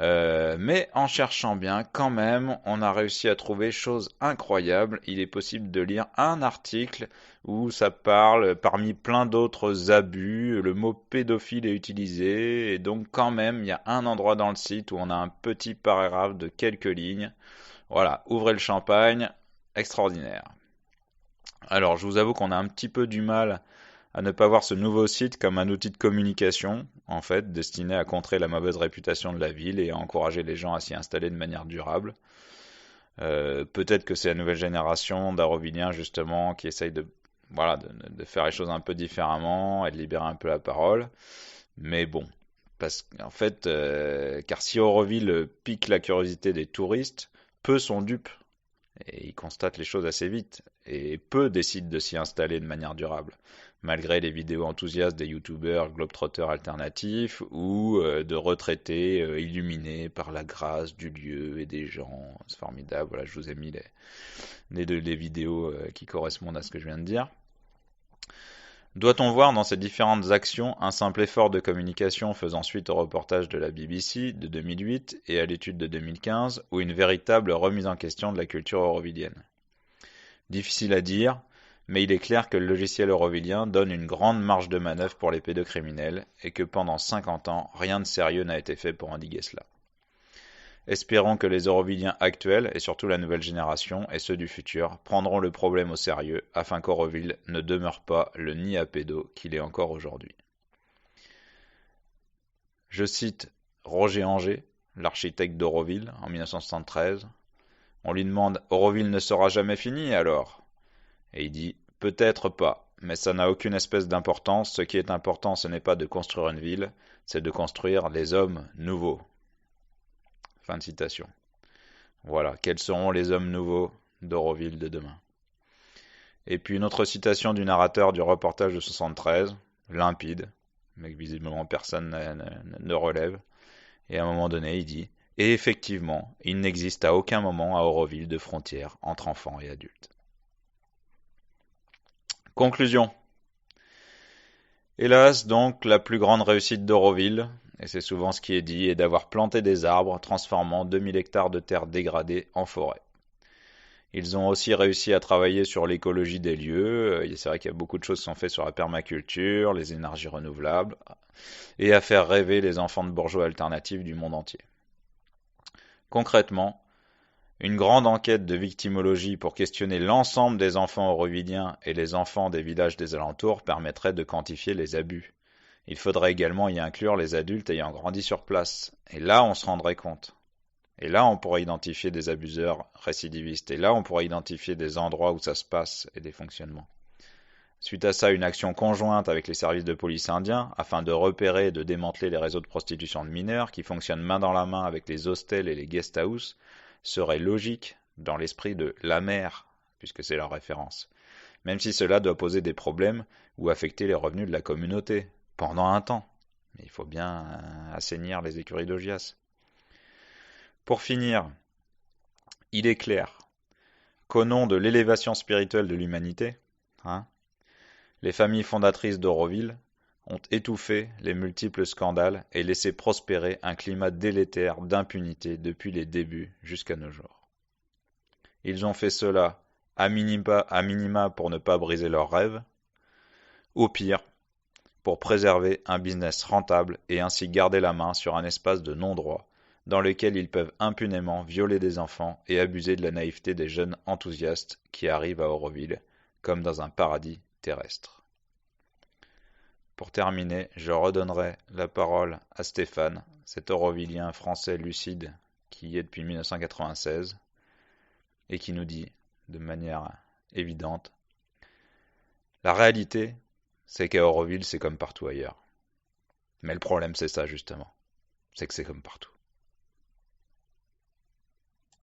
Mais en cherchant bien, quand même, on a réussi à trouver chose incroyable. Il est possible de lire un article où ça parle, parmi plein d'autres abus, le mot pédophile est utilisé. Et donc quand même, il y a un endroit dans le site où on a un petit paragraphe de quelques lignes. Voilà, ouvrez le champagne, extraordinaire. Alors, je vous avoue qu'on a un petit peu du mal à ne pas voir ce nouveau site comme un outil de communication, en fait, destiné à contrer la mauvaise réputation de la ville et à encourager les gens à s'y installer de manière durable. Peut-être que c'est la nouvelle génération d'Aurovilliens, justement, qui essaye de faire les choses un peu différemment et de libérer un peu la parole. Mais bon, parce qu'en fait, car si Auroville pique la curiosité des touristes, peu sont dupes. Et ils constatent les choses assez vite, et peu décident de s'y installer de manière durable, malgré les vidéos enthousiastes des youtubeurs globetrotters alternatifs ou de retraités illuminés par la grâce du lieu et des gens. C'est formidable, voilà, je vous ai mis les vidéos qui correspondent à ce que je viens de dire. Doit-on voir dans ces différentes actions un simple effort de communication faisant suite au reportage de la BBC de 2008 et à l'étude de 2015, ou une véritable remise en question de la culture aurovillienne? Difficile à dire, mais il est clair que le logiciel aurovillien donne une grande marge de manœuvre pour les pédocriminels et que pendant 50 ans, rien de sérieux n'a été fait pour endiguer cela. Espérons que les Aurovilliens actuels, et surtout la nouvelle génération, et ceux du futur, prendront le problème au sérieux, afin qu'Auroville ne demeure pas le nid à pédos qu'il est encore aujourd'hui. Je cite Roger Anger, l'architecte d'Auroville, en 1973. On lui demande Auroville ne sera jamais fini alors? Et il dit peut-être pas, mais ça n'a aucune espèce d'importance. Ce qui est important, ce n'est pas de construire une ville, c'est de construire les hommes nouveaux. Fin de citation. Voilà, quels seront les hommes nouveaux d'Auroville de demain? Et puis une autre citation du narrateur du reportage de 73, limpide, mais que visiblement personne ne relève. Et à un moment donné, il dit et effectivement, il n'existe à aucun moment à Auroville de frontière entre enfants et adultes. Conclusion. Hélas, donc, la plus grande réussite d'Auroville, et c'est souvent ce qui est dit, est d'avoir planté des arbres, transformant 2000 hectares de terres dégradées en forêt. Ils ont aussi réussi à travailler sur l'écologie des lieux, c'est vrai qu'il y a beaucoup de choses qui sont faites sur la permaculture, les énergies renouvelables, et à faire rêver les enfants de bourgeois alternatifs du monde entier. Concrètement, une grande enquête de victimologie pour questionner l'ensemble des enfants aurovilliens et les enfants des villages des alentours permettrait de quantifier les abus. Il faudrait également y inclure les adultes ayant grandi sur place. Et là, on se rendrait compte. Et là, on pourrait identifier des abuseurs récidivistes. Et là, on pourrait identifier des endroits où ça se passe et des fonctionnements. Suite à ça, une action conjointe avec les services de police indiens afin de repérer et de démanteler les réseaux de prostitution de mineurs qui fonctionnent main dans la main avec les hostels et les guest houses serait logique dans l'esprit de la mer, puisque c'est leur référence, même si cela doit poser des problèmes ou affecter les revenus de la communauté, pendant un temps. Mais il faut bien assainir les écuries d'Augias. Pour finir, il est clair qu'au nom de l'élévation spirituelle de l'humanité, les familles fondatrices d'Auroville ont étouffé les multiples scandales et laissé prospérer un climat délétère d'impunité depuis les débuts jusqu'à nos jours. Ils ont fait cela à minima pour ne pas briser leurs rêves, au pire, pour préserver un business rentable et ainsi garder la main sur un espace de non-droit dans lequel ils peuvent impunément violer des enfants et abuser de la naïveté des jeunes enthousiastes qui arrivent à Auroville, comme dans un paradis terrestre. Pour terminer, je redonnerai la parole à Stéphane, cet aurovillien français lucide qui y est depuis 1996 et qui nous dit de manière évidente la réalité, c'est qu'à Auroville, c'est comme partout ailleurs. Mais le problème, c'est ça justement, c'est que c'est comme partout.